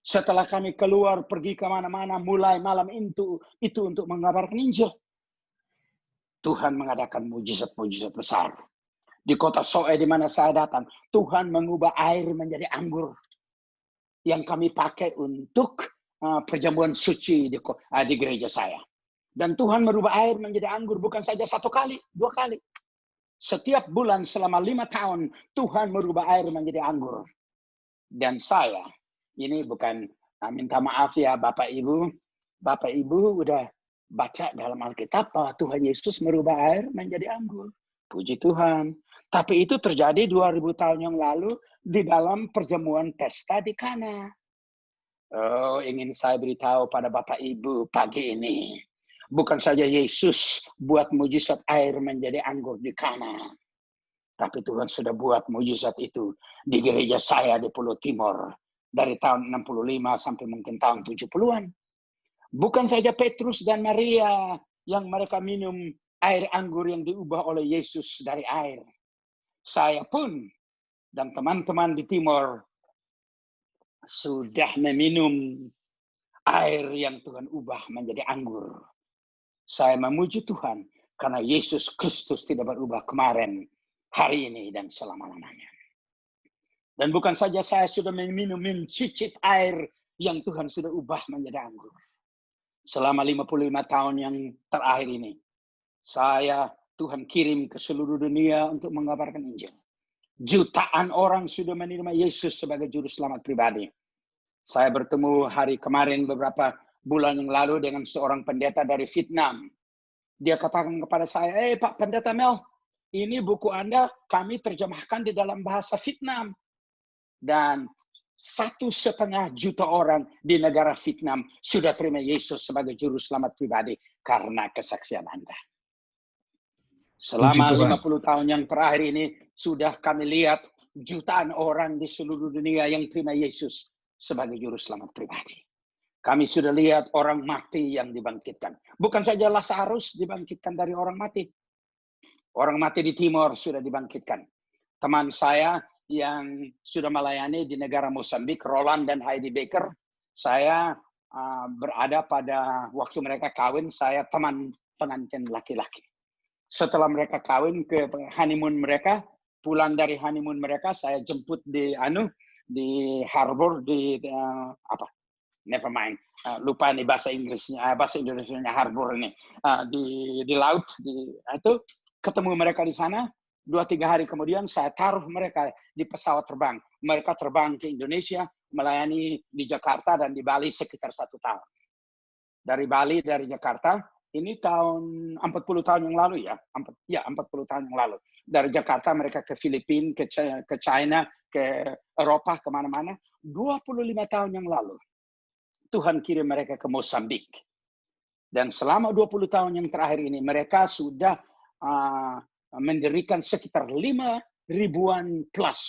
Setelah kami keluar pergi kemana-mana mulai malam itu untuk mengabarkan Injil. Tuhan mengadakan mujizat-mujizat besar. Di kota Soe di mana saya datang, Tuhan mengubah air menjadi anggur. Yang kami pakai untuk perjamuan suci di gereja saya. Dan Tuhan merubah air menjadi anggur bukan saja 1 kali, 2 kali. Setiap bulan selama 5 tahun, Tuhan merubah air menjadi anggur. Dan saya, ini bukan minta maaf ya Bapak Ibu. Bapak Ibu udah baca dalam Alkitab bahwa Tuhan Yesus merubah air menjadi anggur. Puji Tuhan. Tapi itu terjadi 2000 tahun yang lalu di dalam perjamuan pesta di Kana. Ingin saya beritahu pada Bapak Ibu pagi ini. Bukan saja Yesus buat mujizat air menjadi anggur di Kana, tapi Tuhan sudah buat mujizat itu di gereja saya di Pulau Timur dari tahun 65 sampai mungkin tahun 70-an. Bukan saja Petrus dan Maria yang mereka minum air anggur yang diubah oleh Yesus dari air. Saya pun dan teman-teman di Timur sudah meminum air yang Tuhan ubah menjadi anggur. Saya memuji Tuhan karena Yesus Kristus tidak berubah kemarin, hari ini, dan selama-lamanya. Dan bukan saja saya sudah mencicip air yang Tuhan sudah ubah menjadi anggur. Selama 55 tahun yang terakhir ini, Tuhan kirim ke seluruh dunia untuk mengabarkan Injil. Jutaan orang sudah menerima Yesus sebagai juru selamat pribadi. Saya bertemu hari kemarin beberapa bulan yang lalu dengan seorang pendeta dari Vietnam. Dia katakan kepada saya, Pak Pendeta Mel, ini buku Anda kami terjemahkan di dalam bahasa Vietnam. Dan 1,5 juta orang di negara Vietnam sudah terima Yesus sebagai juru selamat pribadi karena kesaksian Anda. Selama 50 tahun yang terakhir ini, sudah kami lihat jutaan orang di seluruh dunia yang terima Yesus sebagai juru selamat pribadi. Kami sudah lihat orang mati yang dibangkitkan. Bukan saja Lazarus dibangkitkan dari orang mati. Orang mati di Timur sudah dibangkitkan. Teman saya yang sudah melayani di negara Mozambik, Roland dan Heidi Baker, saya berada pada waktu mereka kawin, saya teman pengantin laki-laki. Setelah mereka kawin ke honeymoon mereka, pulang dari honeymoon mereka, saya jemput di harbor di never mind, lupa nih bahasa Inggrisnya, bahasa Indonesianya harbor ini, di laut, itu ketemu mereka di sana. 2-3 hari kemudian saya taruh mereka di pesawat terbang. Mereka terbang ke Indonesia, melayani di Jakarta dan di Bali sekitar 1 tahun. Dari Bali, dari Jakarta, ini tahun 40 tahun yang lalu ya, 40 tahun yang lalu. Dari Jakarta mereka ke Filipina, ke China, ke Eropa, kemana-mana. 25 tahun yang lalu, Tuhan kirim mereka ke Mozambik. Dan selama 20 tahun yang terakhir ini, mereka sudah mendirikan sekitar 5.000-an plus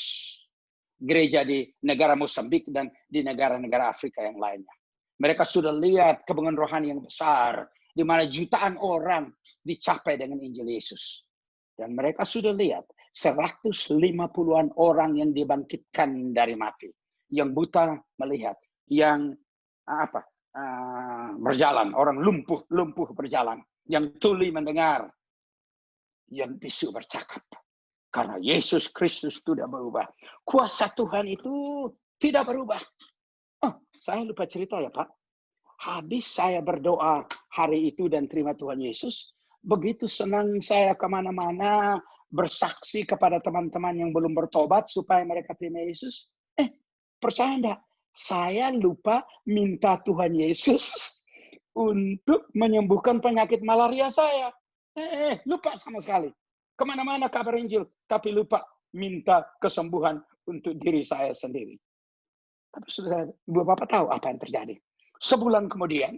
gereja di negara Mozambik dan di negara-negara Afrika yang lainnya. Mereka sudah lihat kebanggaan rohani yang besar, di mana jutaan orang dicapai dengan Injil Yesus. Dan mereka sudah lihat 150-an orang yang dibangkitkan dari mati. Yang buta melihat, yang berjalan, orang lumpuh berjalan, yang tuli mendengar, yang bisu bercakap. Karena Yesus Kristus tidak berubah. Kuasa Tuhan itu tidak berubah. Saya lupa cerita ya Pak. Habis saya berdoa hari itu dan terima Tuhan Yesus, begitu senang saya kemana-mana bersaksi kepada teman-teman yang belum bertobat supaya mereka terima Yesus. Percaya enggak? Saya lupa minta Tuhan Yesus untuk menyembuhkan penyakit malaria saya. Lupa sama sekali. Kemana-mana kabar Injil, tapi lupa minta kesembuhan untuk diri saya sendiri. Tapi sudah Ibu Bapak tahu apa yang terjadi. Sebulan kemudian,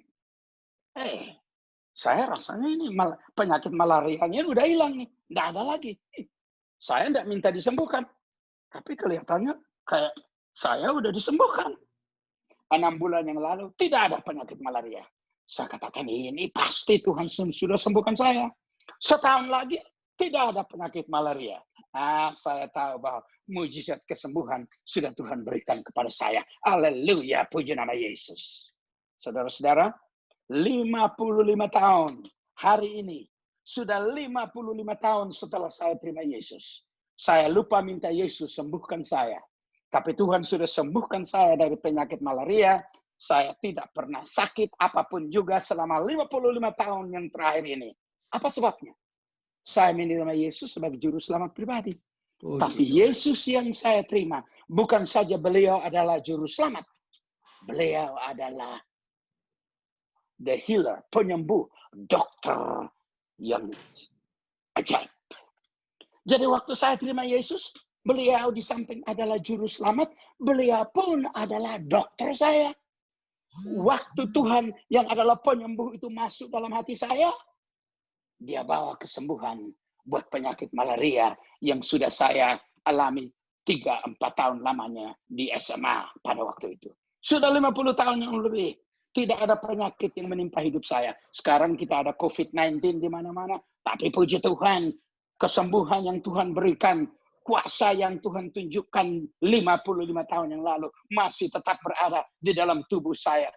saya rasanya ini penyakit malarianya udah hilang nih. Nggak ada lagi. Saya nggak minta disembuhkan. Tapi kelihatannya kayak saya udah disembuhkan. 6 bulan yang lalu tidak ada penyakit malaria. Saya katakan ini pasti Tuhan sudah sembuhkan saya. Setahun lagi tidak ada penyakit malaria. Saya tahu bahwa mujizat kesembuhan sudah Tuhan berikan kepada saya. Haleluya, puji nama Yesus. Saudara-saudara, 55 tahun hari ini, sudah 55 tahun setelah saya terima Yesus. Saya lupa minta Yesus sembuhkan saya. Tapi Tuhan sudah sembuhkan saya dari penyakit malaria. Saya tidak pernah sakit apapun juga selama 55 tahun yang terakhir ini. Apa sebabnya? Saya menerima Yesus sebagai juru selamat pribadi. Tapi Yesus yang saya terima, bukan saja beliau adalah juru selamat. Beliau adalah the healer, penyembuh, dokter yang ajaib. Jadi waktu saya terima Yesus, beliau di samping adalah juru selamat, beliau pun adalah dokter saya. waktu Tuhan yang adalah penyembuh itu masuk dalam hati saya, dia bawa kesembuhan buat penyakit malaria yang sudah saya alami 3-4 tahun lamanya di SMA pada waktu itu. Sudah 50 tahun yang lebih. Tidak ada penyakit yang menimpa hidup saya. Sekarang kita ada COVID-19 di mana-mana. Tapi puji Tuhan, kesembuhan yang Tuhan berikan, kuasa yang Tuhan tunjukkan 55 tahun yang lalu masih tetap berada di dalam tubuh saya.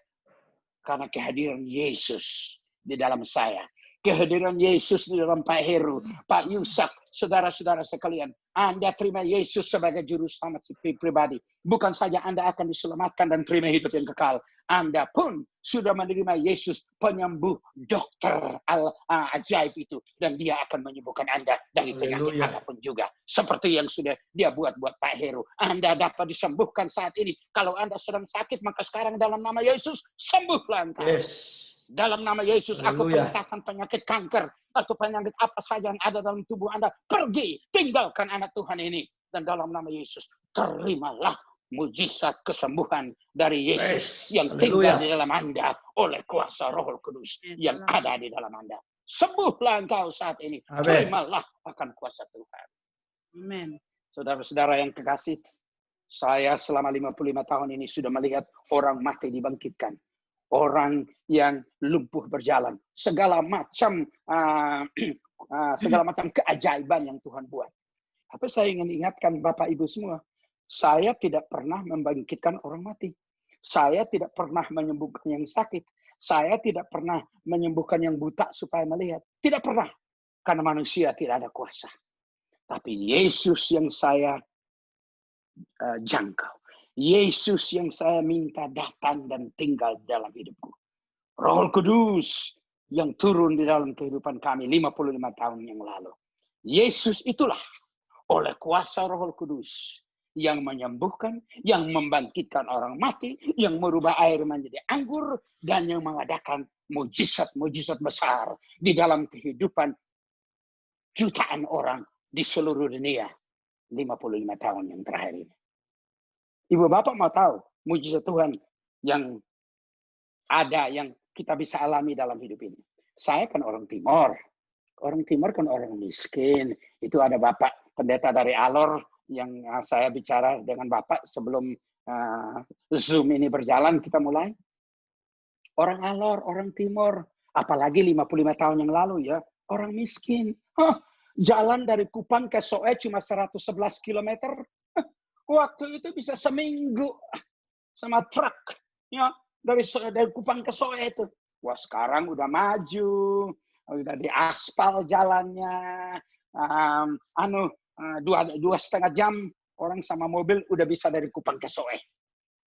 Karena kehadiran Yesus di dalam saya. Kehadiran Yesus di dalam Pak Heru, Pak Yusak, saudara-saudara sekalian. Anda terima Yesus sebagai juru selamat pribadi. Bukan saja Anda akan diselamatkan dan terima hidup yang kekal. Anda pun sudah menerima Yesus penyembuh dokter ajaib itu. Dan dia akan menyembuhkan Anda dari penyakit apapun juga. Seperti yang sudah dia buat Pak Heru. Anda dapat disembuhkan saat ini. Kalau Anda sedang sakit, maka sekarang dalam nama Yesus, sembuhlah engkau. Yes. Dalam nama Yesus, aku perintahkan penyakit kanker atau penyakit apa saja yang ada dalam tubuh Anda. Pergi, tinggalkan anak Tuhan ini. Dan dalam nama Yesus, terimalah mujizat kesembuhan dari Yesus yang tinggal di dalam Anda oleh kuasa Roh Kudus yang ada di dalam Anda. Sembuhlah engkau saat ini. Terimalah akan kuasa Tuhan. Amin. Saudara-saudara yang kekasih, saya selama 55 tahun ini sudah melihat orang mati dibangkitkan. Orang yang lumpuh berjalan, segala macam keajaiban yang Tuhan buat. Tapi saya ingin ingatkan Bapak Ibu semua, saya tidak pernah membangkitkan orang mati. Saya tidak pernah menyembuhkan yang sakit. Saya tidak pernah menyembuhkan yang buta supaya melihat. Tidak pernah, karena manusia tidak ada kuasa. Tapi Yesus yang saya jangkau. Yesus yang saya minta datang dan tinggal dalam hidupku. Roh Kudus yang turun di dalam kehidupan kami 55 tahun yang lalu. Yesus itulah oleh kuasa Roh Kudus yang menyembuhkan, yang membangkitkan orang mati, yang merubah air menjadi anggur, dan yang mengadakan mujizat-mujizat besar di dalam kehidupan jutaan orang di seluruh dunia 55 tahun yang terakhir ini. Ibu Bapak mau tahu mujizat Tuhan yang ada, yang kita bisa alami dalam hidup ini. Saya kan orang Timor. Orang Timor kan orang miskin. Itu ada Bapak pendeta dari Alor yang saya bicara dengan Bapak sebelum Zoom ini berjalan, kita mulai. Orang Alor, orang Timor. Apalagi 55 tahun yang lalu ya. Orang miskin. Jalan dari Kupang ke Soe cuma 111 km. Waktu itu bisa seminggu sama truk ya dari Kupang ke Soe itu. Wah, sekarang udah maju, udah diaspal jalannya, 2,5 jam orang sama mobil udah bisa dari Kupang ke Soe.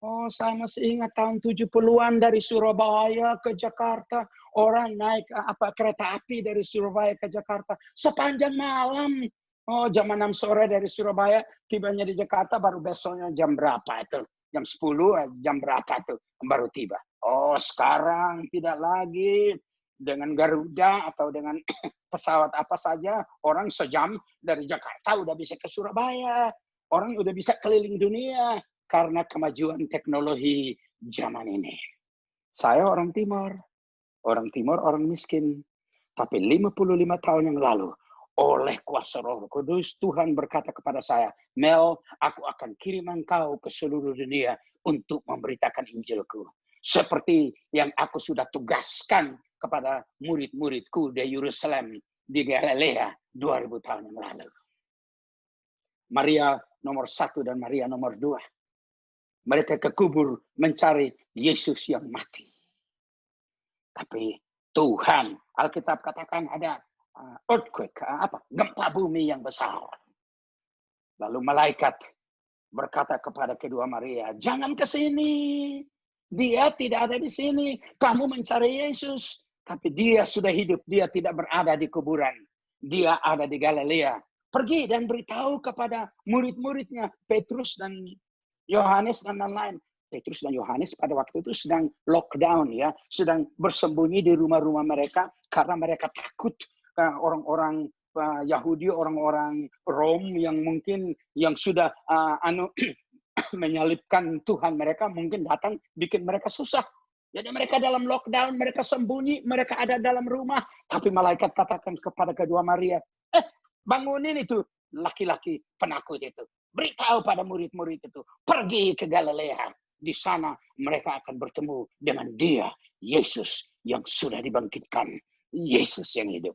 Oh, saya masih ingat tahun 70-an dari Surabaya ke Jakarta, orang naik kereta api dari Surabaya ke Jakarta sepanjang malam. Oh, jam 6 sore dari Surabaya, tibanya di Jakarta baru besoknya jam berapa itu? Jam 10, jam berapa itu baru tiba. Oh, sekarang tidak lagi dengan Garuda atau dengan pesawat apa saja, orang sejam dari Jakarta udah bisa ke Surabaya. Orang udah bisa keliling dunia karena kemajuan teknologi zaman ini. Saya orang Timor, orang miskin. Tapi 55 tahun yang lalu, oleh kuasa Roh Kudus, Tuhan berkata kepada saya, Mel, aku akan kirim engkau ke seluruh dunia untuk memberitakan Injilku. Seperti yang aku sudah tugaskan kepada murid-muridku di Yerusalem, di Galilea 2000 tahun yang lalu. Maria nomor 1 dan Maria nomor 2. Mereka ke kubur mencari Yesus yang mati. Tapi Tuhan, Alkitab katakan ada earthquake, gempa bumi yang besar. Lalu malaikat berkata kepada kedua Maria, jangan ke sini. Dia tidak ada di sini. Kamu mencari Yesus. Tapi dia sudah hidup. Dia tidak berada di kuburan. Dia ada di Galilea. Pergi dan beritahu kepada murid-muridnya, Petrus dan Yohanes dan lain-lain. Petrus dan Yohanes pada waktu itu sedang lockdown ya, sedang bersembunyi di rumah-rumah mereka karena mereka takut orang-orang Yahudi, orang-orang Rom yang mungkin yang sudah menyalibkan Tuhan mereka mungkin datang bikin mereka susah. Jadi mereka dalam lockdown, mereka sembunyi, mereka ada dalam rumah. Tapi malaikat katakan kepada kedua Maria, bangunin itu laki-laki penakut itu. Beritahu pada murid-murid itu, pergi ke Galilea. Di sana mereka akan bertemu dengan dia, Yesus yang sudah dibangkitkan. Yesus yang hidup.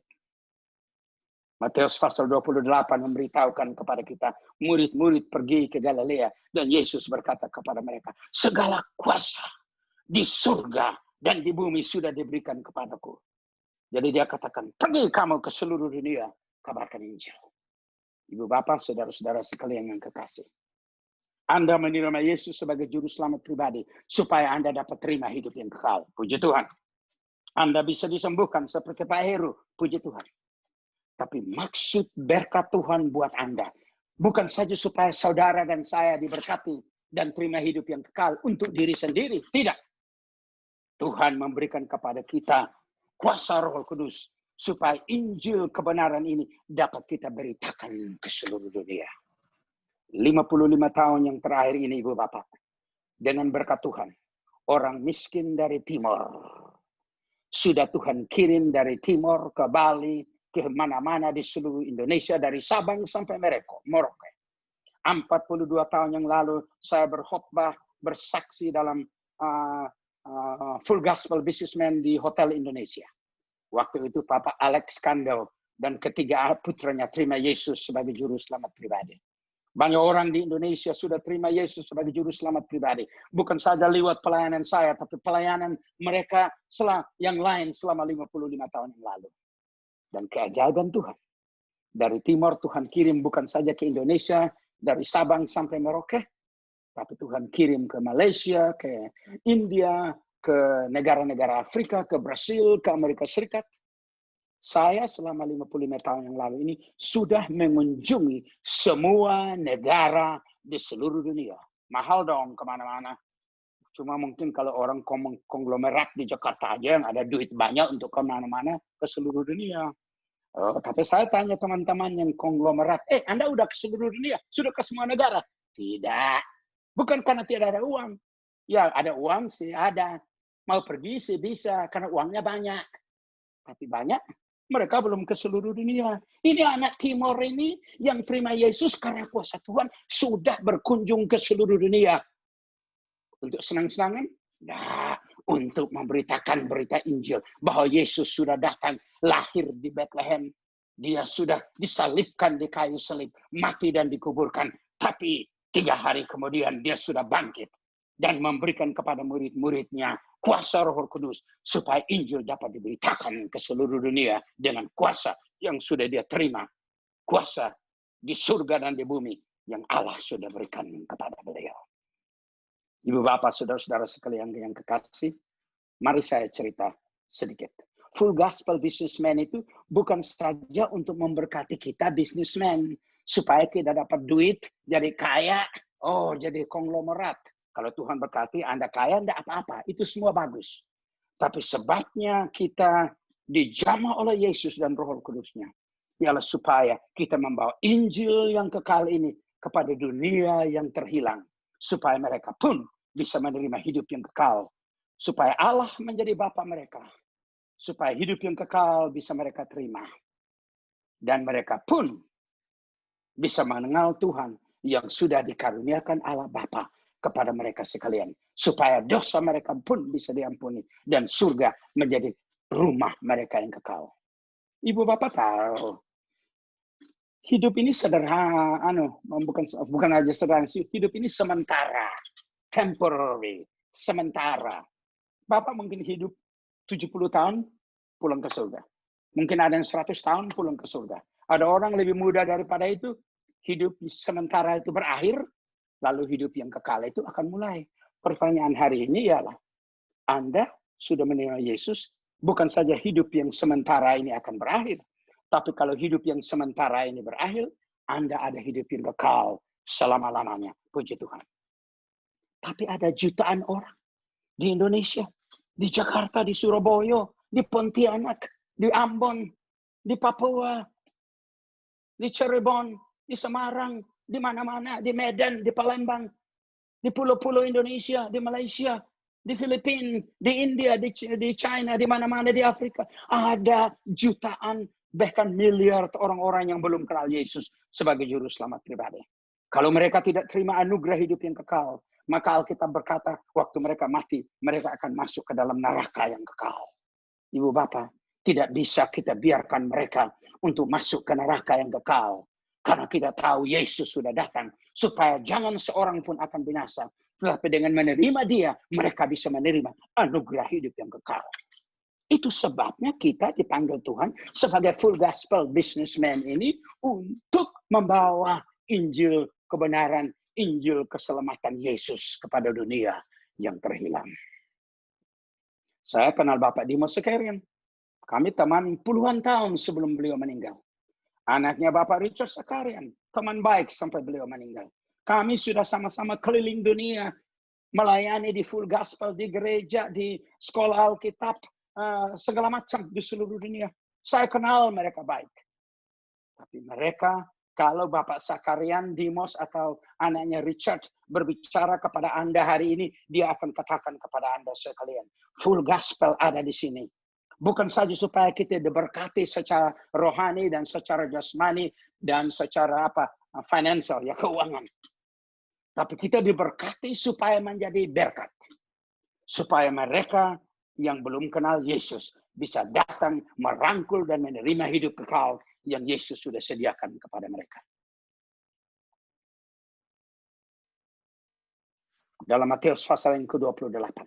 Matius pasal 28 memberitahukan kepada kita, murid-murid pergi ke Galilea. Dan Yesus berkata kepada mereka, segala kuasa di surga dan di bumi sudah diberikan kepadaku. Jadi dia katakan, pergi kamu ke seluruh dunia, kabarkan Injil. Ibu bapak, saudara-saudara sekalian yang kekasih. Anda menerima Yesus sebagai juru selamat pribadi, supaya Anda dapat terima hidup yang kekal. Puji Tuhan. Anda bisa disembuhkan seperti Pak Heru. Puji Tuhan. Tapi maksud berkat Tuhan buat Anda, bukan saja supaya saudara dan saya diberkati dan terima hidup yang kekal untuk diri sendiri. Tidak. Tuhan memberikan kepada kita kuasa Roh Kudus, supaya Injil kebenaran ini dapat kita beritakan ke seluruh dunia. 55 tahun yang terakhir ini, Ibu Bapak, dengan berkat Tuhan, orang miskin dari timur, sudah Tuhan kirim dari timur ke Bali, ke mana-mana di seluruh Indonesia, dari Sabang sampai Merauke. 42 tahun yang lalu, saya berkhotbah, bersaksi dalam Full Gospel Businessman di Hotel Indonesia. Waktu itu Papa Alex Kandel dan ketiga putranya terima Yesus sebagai juru selamat pribadi. Banyak orang di Indonesia sudah terima Yesus sebagai juru selamat pribadi. Bukan saja lewat pelayanan saya, tapi pelayanan mereka yang lain selama 55 tahun yang lalu. Dan keajaiban Tuhan. Dari timur Tuhan kirim bukan saja ke Indonesia, dari Sabang sampai Merauke, tapi Tuhan kirim ke Malaysia, ke India, ke negara-negara Afrika, ke Brasil, ke Amerika Serikat. Saya selama 55 tahun yang lalu ini sudah mengunjungi semua negara di seluruh dunia. Mahal dong kemana-mana. Cuma mungkin kalau orang konglomerat di Jakarta aja yang ada duit banyak untuk kemana-mana ke seluruh dunia. Tapi saya tanya teman-teman yang konglomerat, Anda udah ke seluruh dunia? Sudah ke semua negara? Tidak. Bukan karena tidak ada uang. Ya, ada uang sih, ada. Mau pergi sih bisa, karena uangnya banyak. Tapi banyak, mereka belum ke seluruh dunia. Ini anak timur ini yang terima Yesus karena kuasa Tuhan sudah berkunjung ke seluruh dunia. Untuk senang-senangan? Nah, untuk memberitakan berita Injil bahwa Yesus sudah datang, lahir di Bethlehem. Dia sudah disalibkan di kayu salib, mati dan dikuburkan. Tapi 3 hari kemudian dia sudah bangkit dan memberikan kepada murid-muridnya kuasa Roh Kudus supaya Injil dapat diberitakan ke seluruh dunia dengan kuasa yang sudah dia terima. Kuasa di surga dan di bumi yang Allah sudah berikan kepada beliau. Ibu bapak, saudara-saudara sekalian yang kekasih, mari saya cerita sedikit. Full Gospel Businessman itu bukan saja untuk memberkati kita businessman supaya kita dapat duit, jadi kaya, jadi konglomerat. Kalau Tuhan berkati Anda kaya, enggak apa-apa. Itu semua bagus. Tapi sebabnya kita dijamah oleh Yesus dan Roh Kudusnya ialah supaya kita membawa Injil yang kekal ini kepada dunia yang terhilang. Supaya mereka pun bisa menerima hidup yang kekal. Supaya Allah menjadi Bapa mereka. Supaya hidup yang kekal bisa mereka terima. Dan mereka pun bisa mengenal Tuhan yang sudah dikaruniakan Allah Bapa kepada mereka sekalian. Supaya dosa mereka pun bisa diampuni. Dan surga menjadi rumah mereka yang kekal. Ibu Bapak tahu, hidup ini sederhana, bukan aja sederhana, hidup ini sementara, temporary, sementara. Bapak mungkin hidup 70 tahun, pulang ke surga. Mungkin ada yang 100 tahun, pulang ke surga. Ada orang lebih muda daripada itu, hidup sementara itu berakhir, lalu hidup yang kekal itu akan mulai. Pertanyaan hari ini ialah, Anda sudah menerima Yesus, bukan saja hidup yang sementara ini akan berakhir, tapi kalau hidup yang sementara ini berakhir, Anda ada hidup yang kekal selama-lamanya. Puji Tuhan. Tapi ada jutaan orang di Indonesia, di Jakarta, di Surabaya, di Pontianak, di Ambon, di Papua, di Cirebon, di Semarang, di mana-mana, di Medan, di Palembang, di pulau-pulau Indonesia, di Malaysia, di Filipina, di India, di China, di mana-mana di Afrika. Ada jutaan, bahkan miliar orang-orang yang belum kenal Yesus sebagai juru selamat pribadi. Kalau mereka tidak terima anugerah hidup yang kekal, maka Alkitab berkata, waktu mereka mati, mereka akan masuk ke dalam neraka yang kekal. Ibu Bapak, tidak bisa kita biarkan mereka untuk masuk ke neraka yang kekal. Karena kita tahu Yesus sudah datang, supaya jangan seorang pun akan binasa. Tetapi dengan menerima dia, mereka bisa menerima anugerah hidup yang kekal. Itu sebabnya kita dipanggil Tuhan sebagai full gospel businessman ini untuk membawa Injil kebenaran, Injil keselamatan Yesus kepada dunia yang terhilang. Saya kenal Bapak Dimas Sekarian. Kami teman puluhan tahun sebelum beliau meninggal. Anaknya Bapak Richard Sekarian, teman baik sampai beliau meninggal. Kami sudah sama-sama keliling dunia, melayani di full gospel, di gereja, di sekolah Alkitab, segala macam di seluruh dunia. Saya kenal mereka baik. Tapi mereka, kalau Bapak Sekarian, Dimos, atau anaknya Richard berbicara kepada Anda hari ini, dia akan katakan kepada Anda sekalian, full gospel ada di sini. Bukan saja supaya kita diberkati secara rohani dan secara jasmani dan secara financial, ya keuangan. Tapi kita diberkati supaya menjadi berkat. Supaya mereka yang belum kenal Yesus bisa datang, merangkul dan menerima hidup kekal yang Yesus sudah sediakan kepada mereka. Dalam Matius pasal yang ke-28.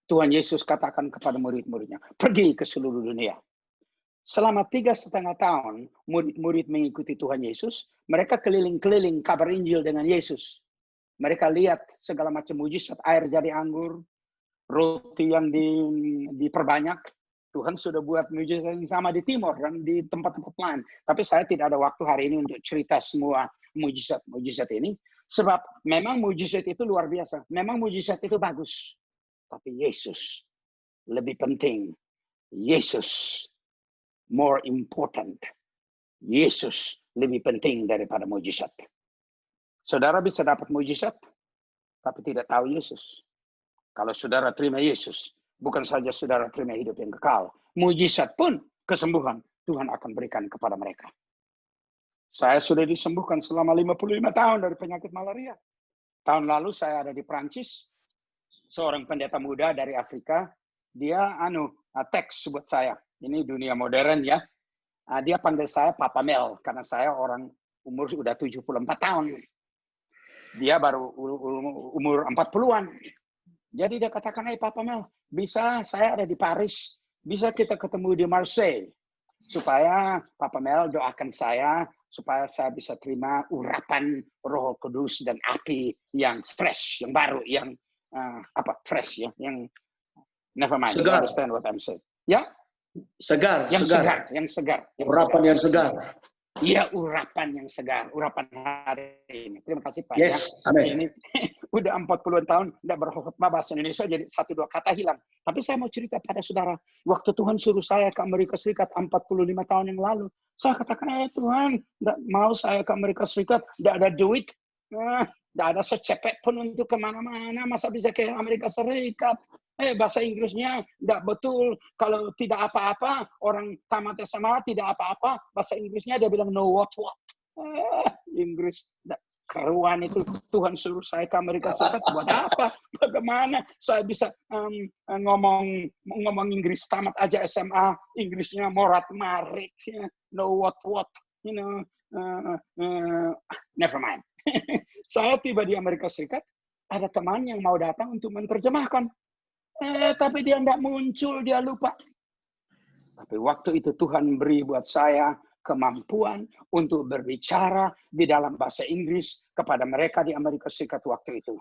Tuhan Yesus katakan kepada murid-muridnya, pergi ke seluruh dunia. Selama 3,5 tahun, murid-murid mengikuti Tuhan Yesus. Mereka keliling-keliling kabar Injil dengan Yesus. Mereka lihat segala macam mujizat, air jadi anggur, roti yang diperbanyak. Tuhan sudah buat mujizat yang sama di timur dan di tempat-tempat lain. Tapi saya tidak ada waktu hari ini untuk cerita semua mujizat ini. Sebab memang mujizat itu luar biasa. Memang mujizat itu bagus. Tapi Yesus lebih penting. Yesus more important. Yesus lebih penting daripada mujizat. Saudara bisa dapat mujizat, tapi tidak tahu Yesus. Kalau saudara terima Yesus, bukan saja saudara terima hidup yang kekal, mujizat pun kesembuhan Tuhan akan berikan kepada mereka. Saya sudah disembuhkan selama 55 tahun dari penyakit malaria. Tahun lalu saya ada di Prancis. Seorang pendeta muda dari Afrika, dia teks buat saya. Ini dunia modern ya. Dia panggil saya Papa Mel karena saya orang umur sudah 74 tahun. Dia baru umur 40-an. Jadi dia katakan, "Hey Papa Mel, bisa saya ada di Paris, bisa kita ketemu di Marseille supaya Papa Mel doakan saya supaya saya bisa terima urapan Roh Kudus dan api yang fresh, yang baru, yang fresh ya, yang never mind. Segar. You understand what I'm saying? Ya? Segar, yang segar. Urapan yang segar. Iya, urapan yang segar, urapan hari ini. Terima kasih Pak. Yes, ya. amin. Ini udah 40-an tahun tidak berkhotbah bahasa Indonesia, jadi 1-2 kata hilang. Tapi saya mau cerita pada saudara, waktu Tuhan suruh saya ke Amerika Serikat 45 tahun yang lalu, saya katakan, Tuhan, tidak mau saya ke Amerika Serikat, tidak ada duit, tidak ada secepet pun untuk kemana-mana, masa bisa ke Amerika Serikat? Bahasa Inggrisnya tidak betul. Kalau tidak apa-apa, orang tamat SMA tidak apa-apa. Bahasa Inggrisnya dia bilang no what. Inggris keruan itu. Tuhan suruh saya ke Amerika Serikat buat apa? Bagaimana saya bisa ngomong Inggris tamat aja SMA, Inggrisnya morat-marit, no what, you know, never mind. Saya tiba di Amerika Serikat, ada teman yang mau datang untuk menerjemahkan. Tapi dia tidak muncul, dia lupa. Tapi waktu itu Tuhan beri buat saya kemampuan untuk berbicara di dalam bahasa Inggris kepada mereka di Amerika Serikat waktu itu.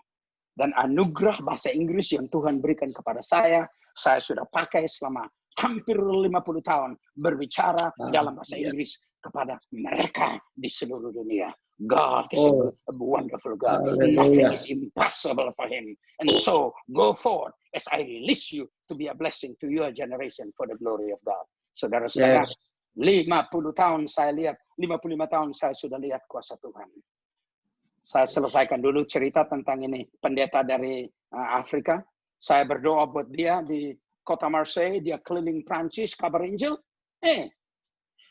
Dan anugerah bahasa Inggris yang Tuhan berikan kepada saya sudah pakai selama hampir 50 tahun berbicara dalam bahasa Inggris kepada mereka di seluruh dunia. God is a wonderful God. Nothing is impossible for him. And so, go forward as I release you to be a blessing to your generation for the glory of God. Saudara-saudara, 55 tahun saya sudah lihat kuasa Tuhan. Saya selesaikan dulu cerita tentang ini. Pendeta dari Afrika, Saya berdoa buat dia di kota Marseille, dia keliling Prancis, kabar Injil.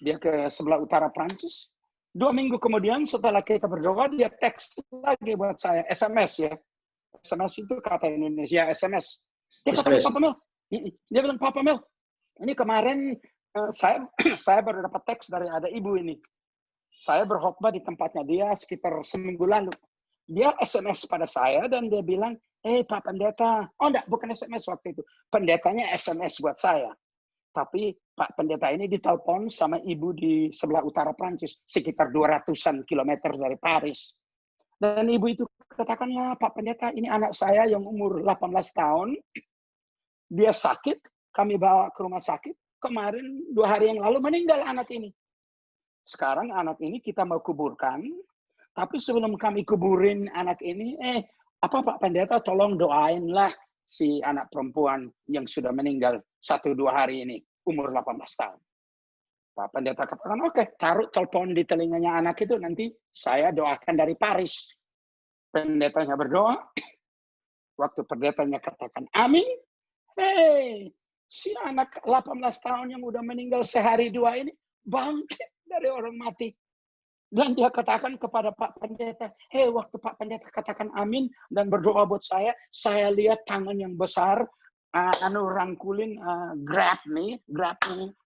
Dia ke sebelah utara Prancis. 2 minggu kemudian setelah kita berdoa, dia teks lagi buat saya, SMS ya. SMS itu kata Indonesia, SMS. Dia kata, Papa Mel. Dia bilang, Papa Mel, ini kemarin saya baru dapat teks dari ada ibu ini. Saya berkhotbah di tempatnya dia sekitar seminggu lalu. Dia SMS pada saya dan dia bilang, Pak Pendeta. Oh enggak, bukan SMS waktu itu. Pendetanya SMS buat saya. Tapi Pak Pendeta ini ditelepon sama ibu di sebelah utara Prancis, sekitar 200-an kilometer dari Paris. Dan ibu itu katakan, ya Pak Pendeta, ini anak saya yang umur 18 tahun. Dia sakit, kami bawa ke rumah sakit. Kemarin 2 hari yang lalu meninggal anak ini. Sekarang anak ini kita mau kuburkan, tapi sebelum kami kuburin anak ini, Pak Pendeta tolong doainlah si anak perempuan yang sudah meninggal 1-2 hari ini, umur 18 tahun. Pak Pendeta katakan, oke, taruh telepon di telinganya anak itu, nanti saya doakan dari Paris. Pendetanya berdoa, waktu pendetanya katakan amin, si anak 18 tahun yang udah meninggal sehari 2 ini, bangkit dari orang mati. Dan dia katakan kepada Pak Pendeta, waktu Pak Pendeta katakan amin dan berdoa buat saya lihat tangan yang besar, rangkulin, grab me,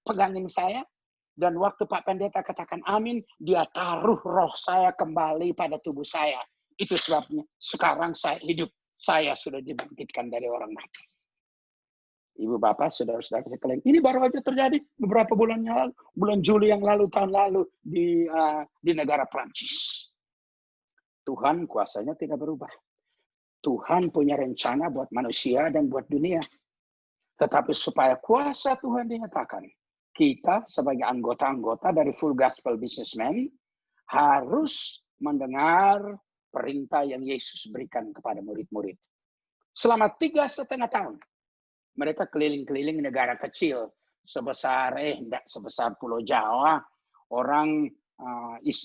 pegangin saya. Dan waktu Pak Pendeta katakan amin, dia taruh roh saya kembali pada tubuh saya. Itu sebabnya sekarang saya hidup, saya sudah dibangkitkan dari orang mati. Ibu bapak, saudara-saudara sekalian, ini baru aja terjadi beberapa bulan yang lalu, bulan Juli yang lalu, tahun lalu di negara Prancis. Tuhan kuasanya tidak berubah. Tuhan punya rencana buat manusia dan buat dunia. Tetapi supaya kuasa Tuhan dinyatakan, kita sebagai anggota-anggota dari Full Gospel Businessman harus mendengar perintah yang Yesus berikan kepada murid-murid. Selama 3,5 tahun, mereka keliling-keliling negara kecil sebesar tidak sebesar Pulau Jawa. Orang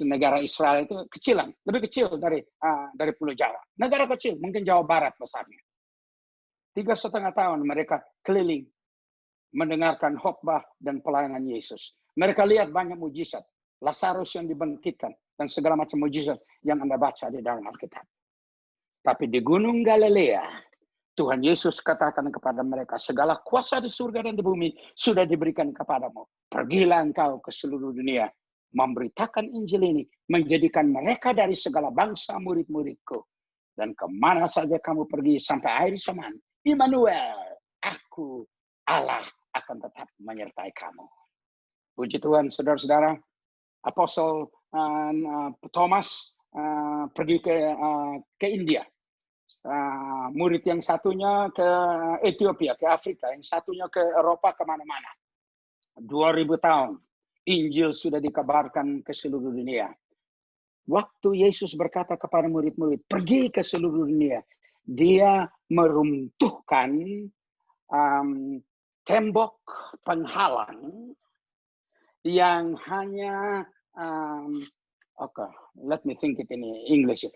negara Israel itu kecilan, lebih kecil dari Pulau Jawa. Negara kecil, mungkin Jawa Barat besarnya. 3,5 tahun mereka keliling mendengarkan khotbah dan pelayanan Yesus. Mereka lihat banyak mujizat, Lazarus yang dibangkitkan dan segala macam mujizat yang Anda baca di dalam Alkitab. Tapi di Gunung Galilea, Tuhan Yesus katakan kepada mereka, segala kuasa di surga dan di bumi sudah diberikan kepadamu. Pergilah engkau ke seluruh dunia, memberitakan Injil ini, menjadikan mereka dari segala bangsa murid-muridku. Dan kemana saja kamu pergi sampai akhir zaman, Immanuel, aku Allah akan tetap menyertai kamu. Puji Tuhan, saudara-saudara. Apostle Thomas pergi ke India. Murid yang satunya ke Ethiopia, ke Afrika, yang satunya ke Eropa, kemana-mana. 2000 tahun, Injil sudah dikabarkan ke seluruh dunia. Waktu Yesus berkata kepada murid-murid, pergi ke seluruh dunia, dia meruntuhkan tembok penghalang yang hanya, let me think it in English.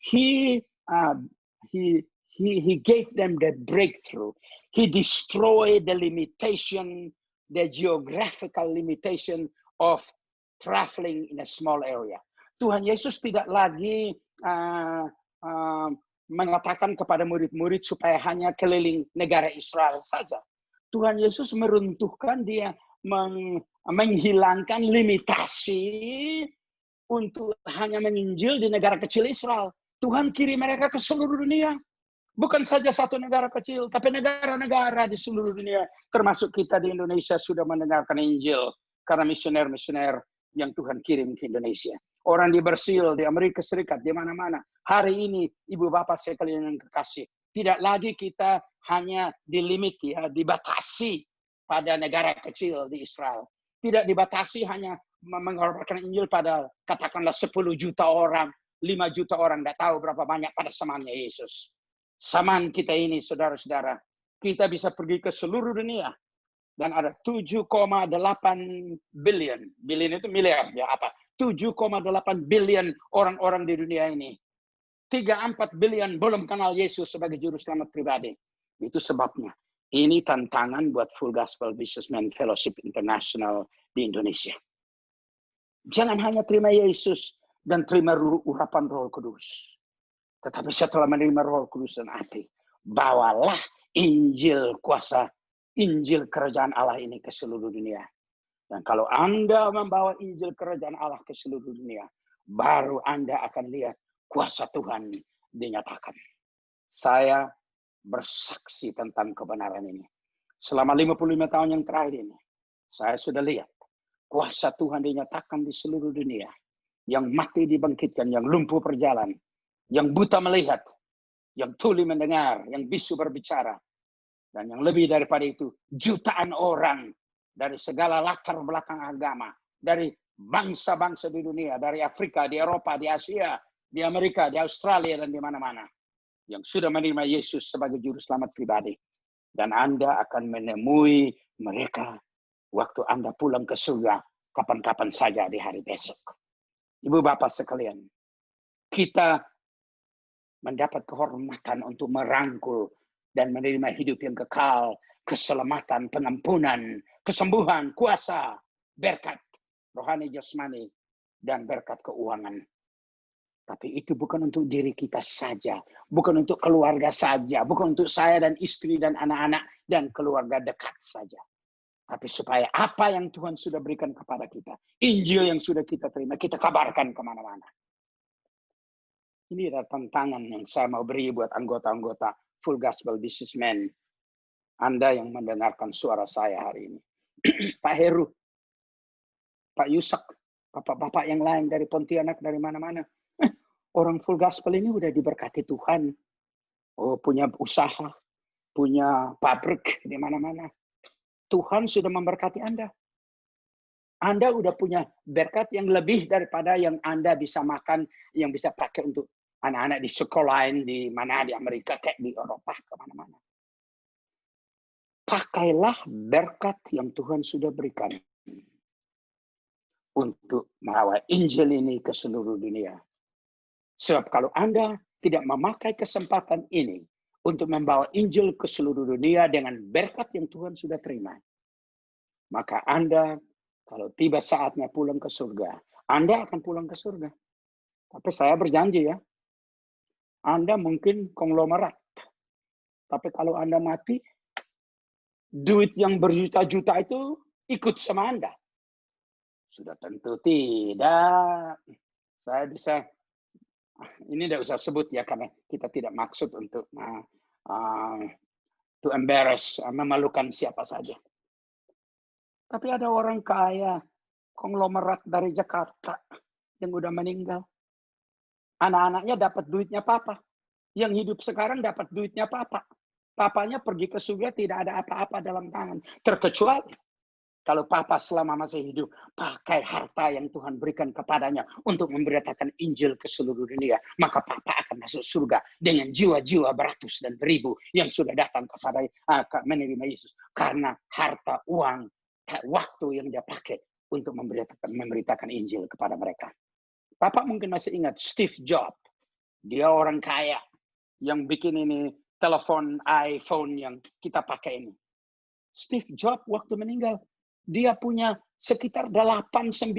He gave them the breakthrough. He destroyed the limitation, the geographical limitation of traveling in a small area. Tuhan Yesus tidak lagi mengatakan kepada murid-murid supaya hanya keliling negara Israel saja. Tuhan Yesus meruntuhkan, dia menghilangkan limitasi untuk hanya menginjil di negara kecil Israel. Tuhan kirim mereka ke seluruh dunia. Bukan saja satu negara kecil, tapi negara-negara di seluruh dunia. Termasuk kita di Indonesia sudah mendengarkan Injil. Karena misioner-misioner yang Tuhan kirim ke Indonesia. Orang di Brasil, di Amerika Serikat, di mana-mana. Hari ini, Ibu Bapak sekalian yang kekasih. Tidak lagi kita hanya dilimiti, dibatasi pada negara kecil di Israel. Tidak dibatasi hanya mengabarkan Injil pada katakanlah 10 juta orang. 5 juta orang, tidak tahu berapa banyak pada zamannya Yesus. Zaman kita ini, saudara-saudara, kita bisa pergi ke seluruh dunia. Dan ada 7,8 billion. Billion itu miliar, ya apa? 7,8 billion orang-orang di dunia ini. 3-4 billion belum kenal Yesus sebagai juru selamat pribadi. Itu sebabnya. Ini tantangan buat Full Gospel Businessman Fellowship International di Indonesia. Jangan hanya terima Yesus dan terima urapan Roh Kudus. Tetapi setelah menerima Roh Kudus dan api, bawalah Injil kuasa, Injil kerajaan Allah ini ke seluruh dunia. Dan kalau Anda membawa Injil kerajaan Allah ke seluruh dunia, baru Anda akan lihat kuasa Tuhan dinyatakan. Saya bersaksi tentang kebenaran ini. Selama 55 tahun yang terakhir ini, saya sudah lihat kuasa Tuhan dinyatakan di seluruh dunia. Yang mati dibangkitkan, yang lumpuh berjalan, yang buta melihat, yang tuli mendengar, yang bisu berbicara. Dan yang lebih daripada itu, jutaan orang dari segala latar belakang agama, dari bangsa-bangsa di dunia, dari Afrika, di Eropa, di Asia, di Amerika, di Australia, dan di mana-mana, yang sudah menerima Yesus sebagai juru selamat pribadi. Dan Anda akan menemui mereka waktu Anda pulang ke surga kapan-kapan saja di hari besok. Ibu bapak sekalian, kita mendapat kehormatan untuk merangkul dan menerima hidup yang kekal, keselamatan, pengampunan, kesembuhan, kuasa, berkat rohani, jasmani, dan berkat keuangan. Tapi itu bukan untuk diri kita saja, bukan untuk keluarga saja, bukan untuk saya dan istri dan anak-anak dan keluarga dekat saja. Tapi supaya apa yang Tuhan sudah berikan kepada kita, Injil yang sudah kita terima, kita kabarkan kemana-mana. Ini adalah tantangan yang saya mau beri buat anggota-anggota Full Gospel Businessman. Anda yang mendengarkan suara saya hari ini. Pak Heru, Pak Yusak, bapak-bapak yang lain dari Pontianak, dari mana-mana. Orang Full Gospel ini udah diberkati Tuhan. Oh, punya usaha, punya pabrik di mana-mana. Tuhan sudah memberkati Anda. Anda udah punya berkat yang lebih daripada yang Anda bisa makan, yang bisa pakai untuk anak-anak di sekolah lain, di mana, di Amerika, kayak di Eropa, kemana-mana. Pakailah berkat yang Tuhan sudah berikan untuk membawa Injil ini ke seluruh dunia. Sebab kalau Anda tidak memakai kesempatan ini untuk membawa Injil ke seluruh dunia dengan berkat yang Tuhan sudah terima, maka Anda kalau tiba saatnya pulang ke surga, Anda akan pulang ke surga. Tapi saya berjanji ya, Anda mungkin konglomerat. Tapi kalau Anda mati, duit yang berjuta-juta itu ikut sama Anda. Sudah tentu tidak. Saya bisa, ini tidak usah sebut ya, karena kita tidak maksud untuk to embarrass, memalukan siapa saja. Tapi ada orang kaya, konglomerat dari Jakarta yang udah meninggal. Anak-anaknya dapat duitnya papa. Yang hidup sekarang dapat duitnya papa. Papanya pergi ke surga tidak ada apa-apa dalam tangan. Terkecuali kalau papa selama masih hidup pakai harta yang Tuhan berikan kepadanya untuk memberitakan Injil ke seluruh dunia. Maka papa akan masuk surga dengan jiwa-jiwa beratus dan beribu yang sudah datang kepada menerima Yesus. Karena harta, uang, waktu yang dia pakai untuk memberitakan Injil kepada mereka. Papa mungkin masih ingat Steve Jobs. Dia orang kaya yang bikin ini telepon iPhone yang kita pakai ini. Steve Jobs waktu meninggal, dia punya sekitar 8-9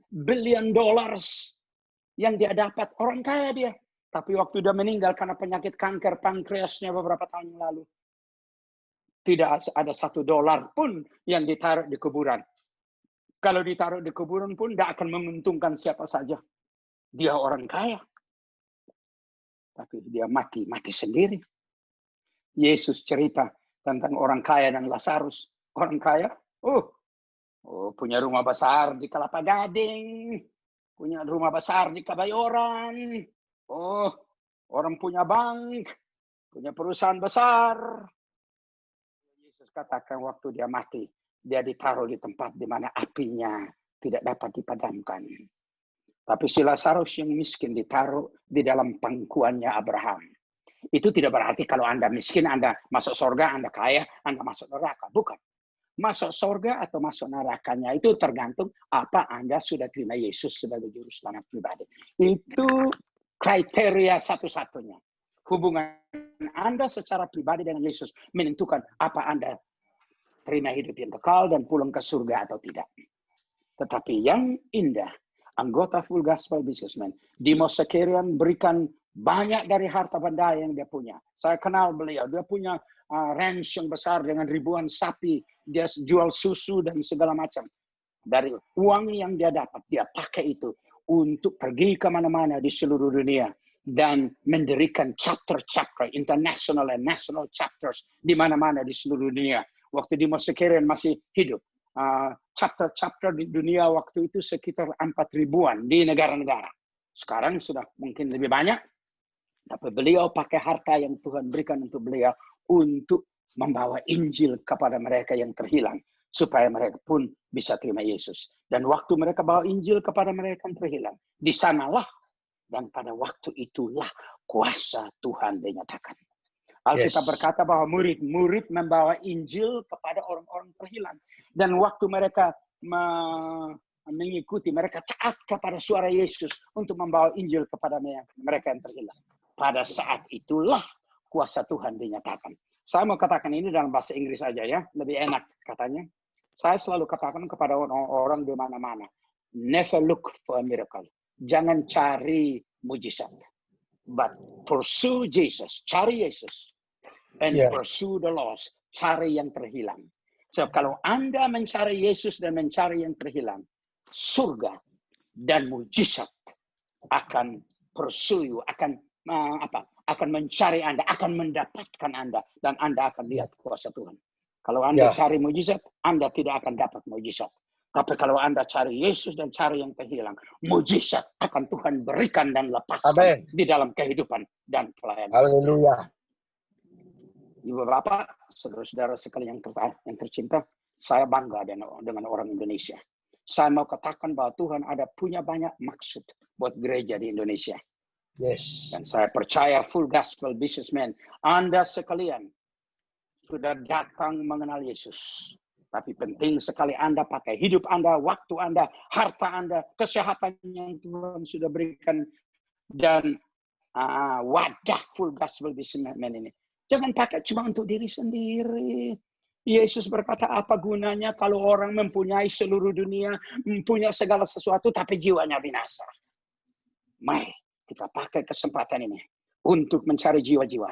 billion dollars yang dia dapat. Orang kaya dia. Tapi waktu dia meninggal karena penyakit kanker pankreasnya beberapa tahun yang lalu, tidak ada $1 pun yang ditaruh di kuburan. Kalau ditaruh di kuburan pun tidak akan menguntungkan siapa saja. Dia orang kaya. Tapi dia mati sendiri. Yesus cerita tentang orang kaya dan Lazarus. Orang kaya, punya rumah besar di Kelapa Gading, punya rumah besar di Kebayoran. Orang punya bank, punya perusahaan besar. Yesus katakan waktu dia mati, dia ditaruh di tempat di mana apinya tidak dapat dipadamkan. Tapi si Lazarus yang miskin ditaruh di dalam pangkuannya Abraham. Itu tidak berarti kalau Anda miskin, Anda masuk surga, Anda kaya, Anda masuk neraka. Bukan. Masuk surga atau masuk nerakanya itu tergantung apa Anda sudah terima Yesus sebagai juru selamat pribadi. Itu kriteria satu-satunya. Hubungan Anda secara pribadi dengan Yesus menentukan apa Anda terima hidup yang kekal dan pulang ke surga atau tidak. Tetapi yang indah, anggota Full Gospel Businessman, Dimas Shakarian berikan banyak dari harta benda yang dia punya. Saya kenal beliau, dia punya ranch yang besar dengan ribuan sapi, dia jual susu dan segala macam. Dari uang yang dia dapat, dia pakai itu untuk pergi ke mana-mana di seluruh dunia dan mendirikan chapter-chapter, international and national chapters di mana-mana di seluruh dunia. Waktu Dimas Shakarian masih hidup, chapter-chapter di dunia waktu itu sekitar 4.000-an di negara-negara. Sekarang sudah mungkin lebih banyak, tapi beliau pakai harta yang Tuhan berikan untuk beliau untuk membawa Injil kepada mereka yang terhilang, supaya mereka pun bisa terima Yesus. Dan waktu mereka bawa Injil kepada mereka yang terhilang, di sanalah dan pada waktu itulah kuasa Tuhan dinyatakan. Alkitab berkata bahwa murid-murid membawa Injil kepada orang-orang terhilang. Dan waktu mereka mengikuti, mereka taat kepada suara Yesus untuk membawa Injil kepada mereka yang terhilang. Pada saat itulah kuasa Tuhan dinyatakan. Saya mau katakan ini dalam bahasa Inggris aja ya, lebih enak katanya. Saya selalu katakan kepada orang-orang di mana-mana, never look for a miracle. Jangan cari mujizat, but pursue Jesus, cari Yesus, and pursue the lost, cari yang terhilang. So kalau Anda mencari Yesus dan mencari yang terhilang, surga dan mujizat akan pursue you, akan mencari Anda, akan mendapatkan Anda, dan Anda akan lihat kuasa Tuhan. Kalau Anda cari mujizat, Anda tidak akan dapat mujizat. Tapi kalau Anda cari Yesus dan cari yang terhilang, mujizat akan Tuhan berikan dan lepaskan di dalam kehidupan dan pelayanan. Haleluya. Ibu Bapak, saudara-saudara sekalian yang tercinta, saya bangga dengan orang Indonesia. Saya mau katakan bahwa Tuhan punya banyak maksud buat gereja di Indonesia. Yes. Dan saya percaya Full Gospel Businessman, Anda sekalian sudah datang mengenal Yesus. Tapi penting sekali Anda pakai hidup Anda, waktu Anda, harta Anda, kesehatan yang Tuhan sudah berikan, dan wadah Full Gospel Businessman ini. Jangan pakai cuma untuk diri sendiri. Yesus berkata, apa gunanya kalau orang mempunyai seluruh dunia, mempunyai segala sesuatu, tapi jiwanya binasa. Mari kita pakai kesempatan ini untuk mencari jiwa-jiwa,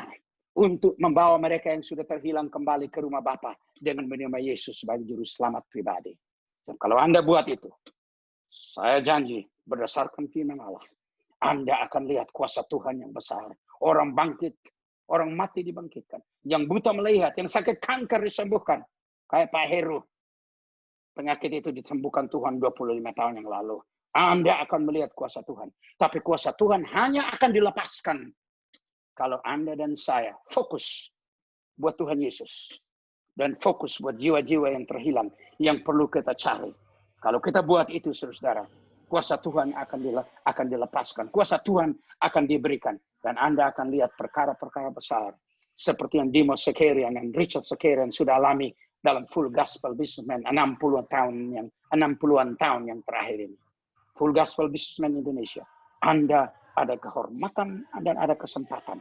untuk membawa mereka yang sudah terhilang kembali ke rumah Bapa dengan menerima Yesus sebagai juru selamat pribadi. Dan kalau Anda buat itu, saya janji berdasarkan firman Allah, Anda akan lihat kuasa Tuhan yang besar. Orang bangkit, orang mati dibangkitkan, yang buta melihat, yang sakit kanker disembuhkan. Kayak Pak Heru, penyakit itu disembuhkan Tuhan 25 tahun yang lalu. Anda akan melihat kuasa Tuhan. Tapi kuasa Tuhan hanya akan dilepaskan kalau Anda dan saya fokus buat Tuhan Yesus. Dan fokus buat jiwa-jiwa yang terhilang, yang perlu kita cari. Kalau kita buat itu, saudara, kuasa Tuhan akan dilepaskan. Kuasa Tuhan akan diberikan. Dan Anda akan lihat perkara-perkara besar. Seperti yang Dimas Shakarian dan Richard Shakarian sudah alami dalam Full Gospel Businessman 60-an tahun yang terakhir ini. Full Gospel Businessman Indonesia. Anda ada kehormatan dan ada kesempatan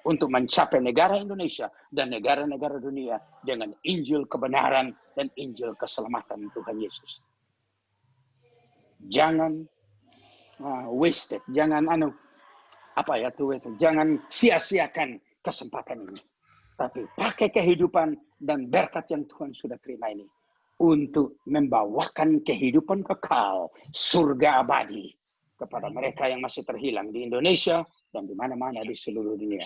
untuk mencapai negara Indonesia dan negara-negara dunia dengan Injil kebenaran dan Injil keselamatan Tuhan Yesus. Jangan wasted, jangan jangan sia-siakan kesempatan ini. Tapi pakai kehidupan dan berkat yang Tuhan sudah terima ini untuk membawakan kehidupan kekal, surga abadi kepada mereka yang masih terhilang di Indonesia dan di mana-mana di seluruh dunia.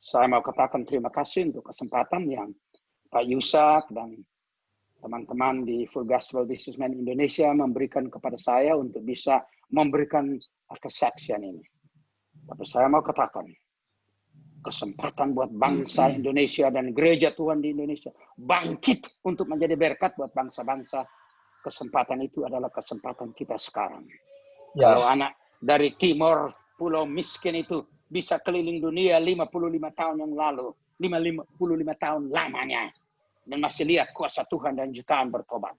Saya mau katakan terima kasih untuk kesempatan yang Pak Yusak dan teman-teman di Full Gospel Businessman Indonesia memberikan kepada saya untuk bisa memberikan kesaksian ini. Tapi saya mau katakan, kesempatan buat bangsa Indonesia dan gereja Tuhan di Indonesia bangkit untuk menjadi berkat buat bangsa-bangsa. Kesempatan itu adalah kesempatan kita sekarang. Ya. Kalau anak dari timur pulau miskin itu bisa keliling dunia 55 tahun yang lalu, 55 tahun lamanya, dan masih lihat kuasa Tuhan dan jutaan bertobat.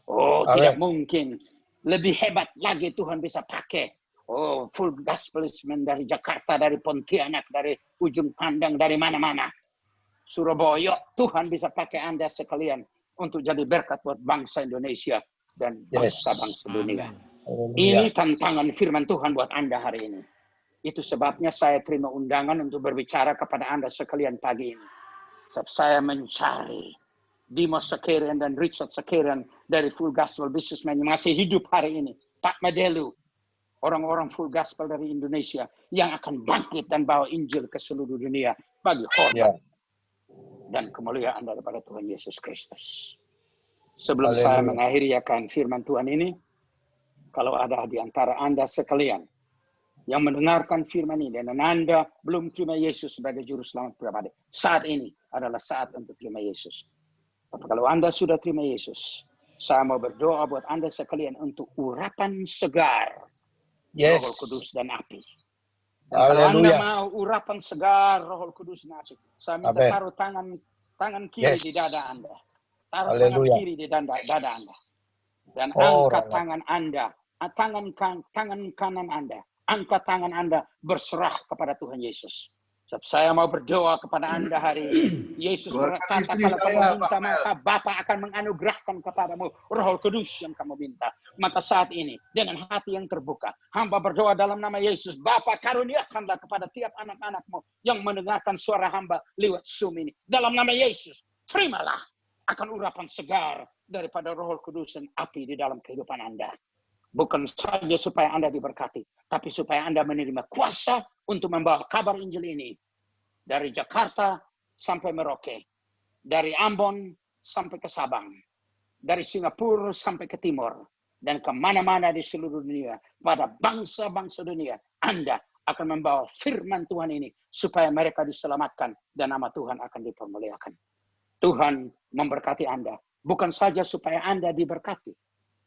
Oh, tidak mungkin. Lebih hebat lagi Tuhan bisa pakai Oh, full gospelment dari Jakarta, dari Pontianak, dari ujung pandang, dari mana-mana. Surabaya, Tuhan bisa pakai Anda sekalian untuk jadi berkat buat bangsa Indonesia dan bangsa-bangsa dunia. Ini tantangan firman Tuhan buat Anda hari ini. Itu sebabnya saya terima undangan untuk berbicara kepada Anda sekalian pagi ini. Sebab saya mencari Dimas Sekerian dan Richard Sekerian dari Full Gospel Businessman yang masih hidup hari ini. Pak Medelu, orang-orang Full Gospel dari Indonesia yang akan bangkit dan bawa Injil ke seluruh dunia bagi hormat dan kemuliaan daripada Tuhan Yesus Kristus. Sebelum saya mengakhiri akan firman Tuhan ini, kalau ada di antara Anda sekalian yang mendengarkan firman ini dan Anda belum terima Yesus sebagai juru selamat pribadi, saat ini adalah saat untuk terima Yesus. Tapi kalau Anda sudah terima Yesus, saya mau berdoa buat Anda sekalian untuk urapan segar Roh Kudus dan api. Dan kalau Anda mau urapan segar Roh Kudus dan api, saya minta taruh tangan kiri di dada Anda. Taruh tangan kiri di dada Anda. Dan angkat tangan Anda, tangan kanan Anda. Angkat tangan Anda berserah kepada Tuhan Yesus. Sebab saya mau berdoa kepada Anda hari ini. Yesus berkata, kalau kamu minta, maka Bapa akan menganugerahkan kepadamu Roh Kudus yang kamu minta. Maka saat ini, dengan hati yang terbuka, hamba berdoa dalam nama Yesus. Bapa, karuniakanlah kepada tiap anak-anakmu yang mendengarkan suara hamba lewat Zoom ini. Dalam nama Yesus, terimalah akan urapan segar daripada Roh Kudus dan api di dalam kehidupan Anda. Bukan saja supaya Anda diberkati, tapi supaya Anda menerima kuasa untuk membawa kabar Injil ini dari Jakarta sampai Merauke, dari Ambon sampai ke Sabang, dari Singapura sampai ke Timur, dan kemana-mana di seluruh dunia, pada bangsa-bangsa dunia, Anda akan membawa firman Tuhan ini supaya mereka diselamatkan dan nama Tuhan akan dipermuliakan. Tuhan memberkati Anda, bukan saja supaya Anda diberkati,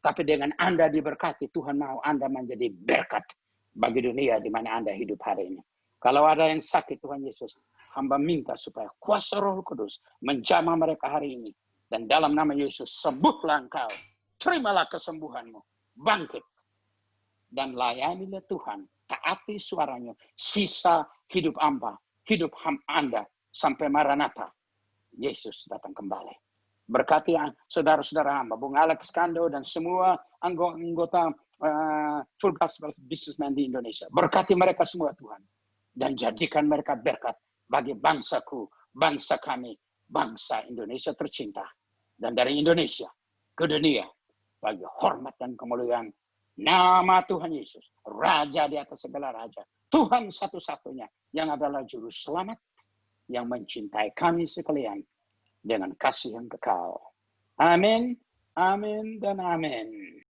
tapi dengan Anda diberkati, Tuhan mau Anda menjadi berkat bagi dunia di mana Anda hidup hari ini. Kalau ada yang sakit, Tuhan Yesus, hamba minta supaya kuasa Roh Kudus menjamah mereka hari ini. Dan dalam nama Yesus, sembuhlah engkau. Terimalah kesembuhanmu. Bangkit. Dan layanilah Tuhan. Taati suaranya. Sisa hidup Anda sampai Maranatha. Yesus datang kembali. Berkati saudara-saudara hamba, Bung Alex Kando dan semua anggota Full Gospel Businessman di Indonesia. Berkati mereka semua Tuhan. Dan jadikan mereka berkat bagi bangsaku, bangsa kami, bangsa Indonesia tercinta. Dan dari Indonesia ke dunia, bagi hormat dan kemuliaan nama Tuhan Yesus, Raja di atas segala raja. Tuhan satu-satunya yang adalah juru selamat, yang mencintai kami sekalian dengan kasih yang kekal. Amin, amin, dan amin.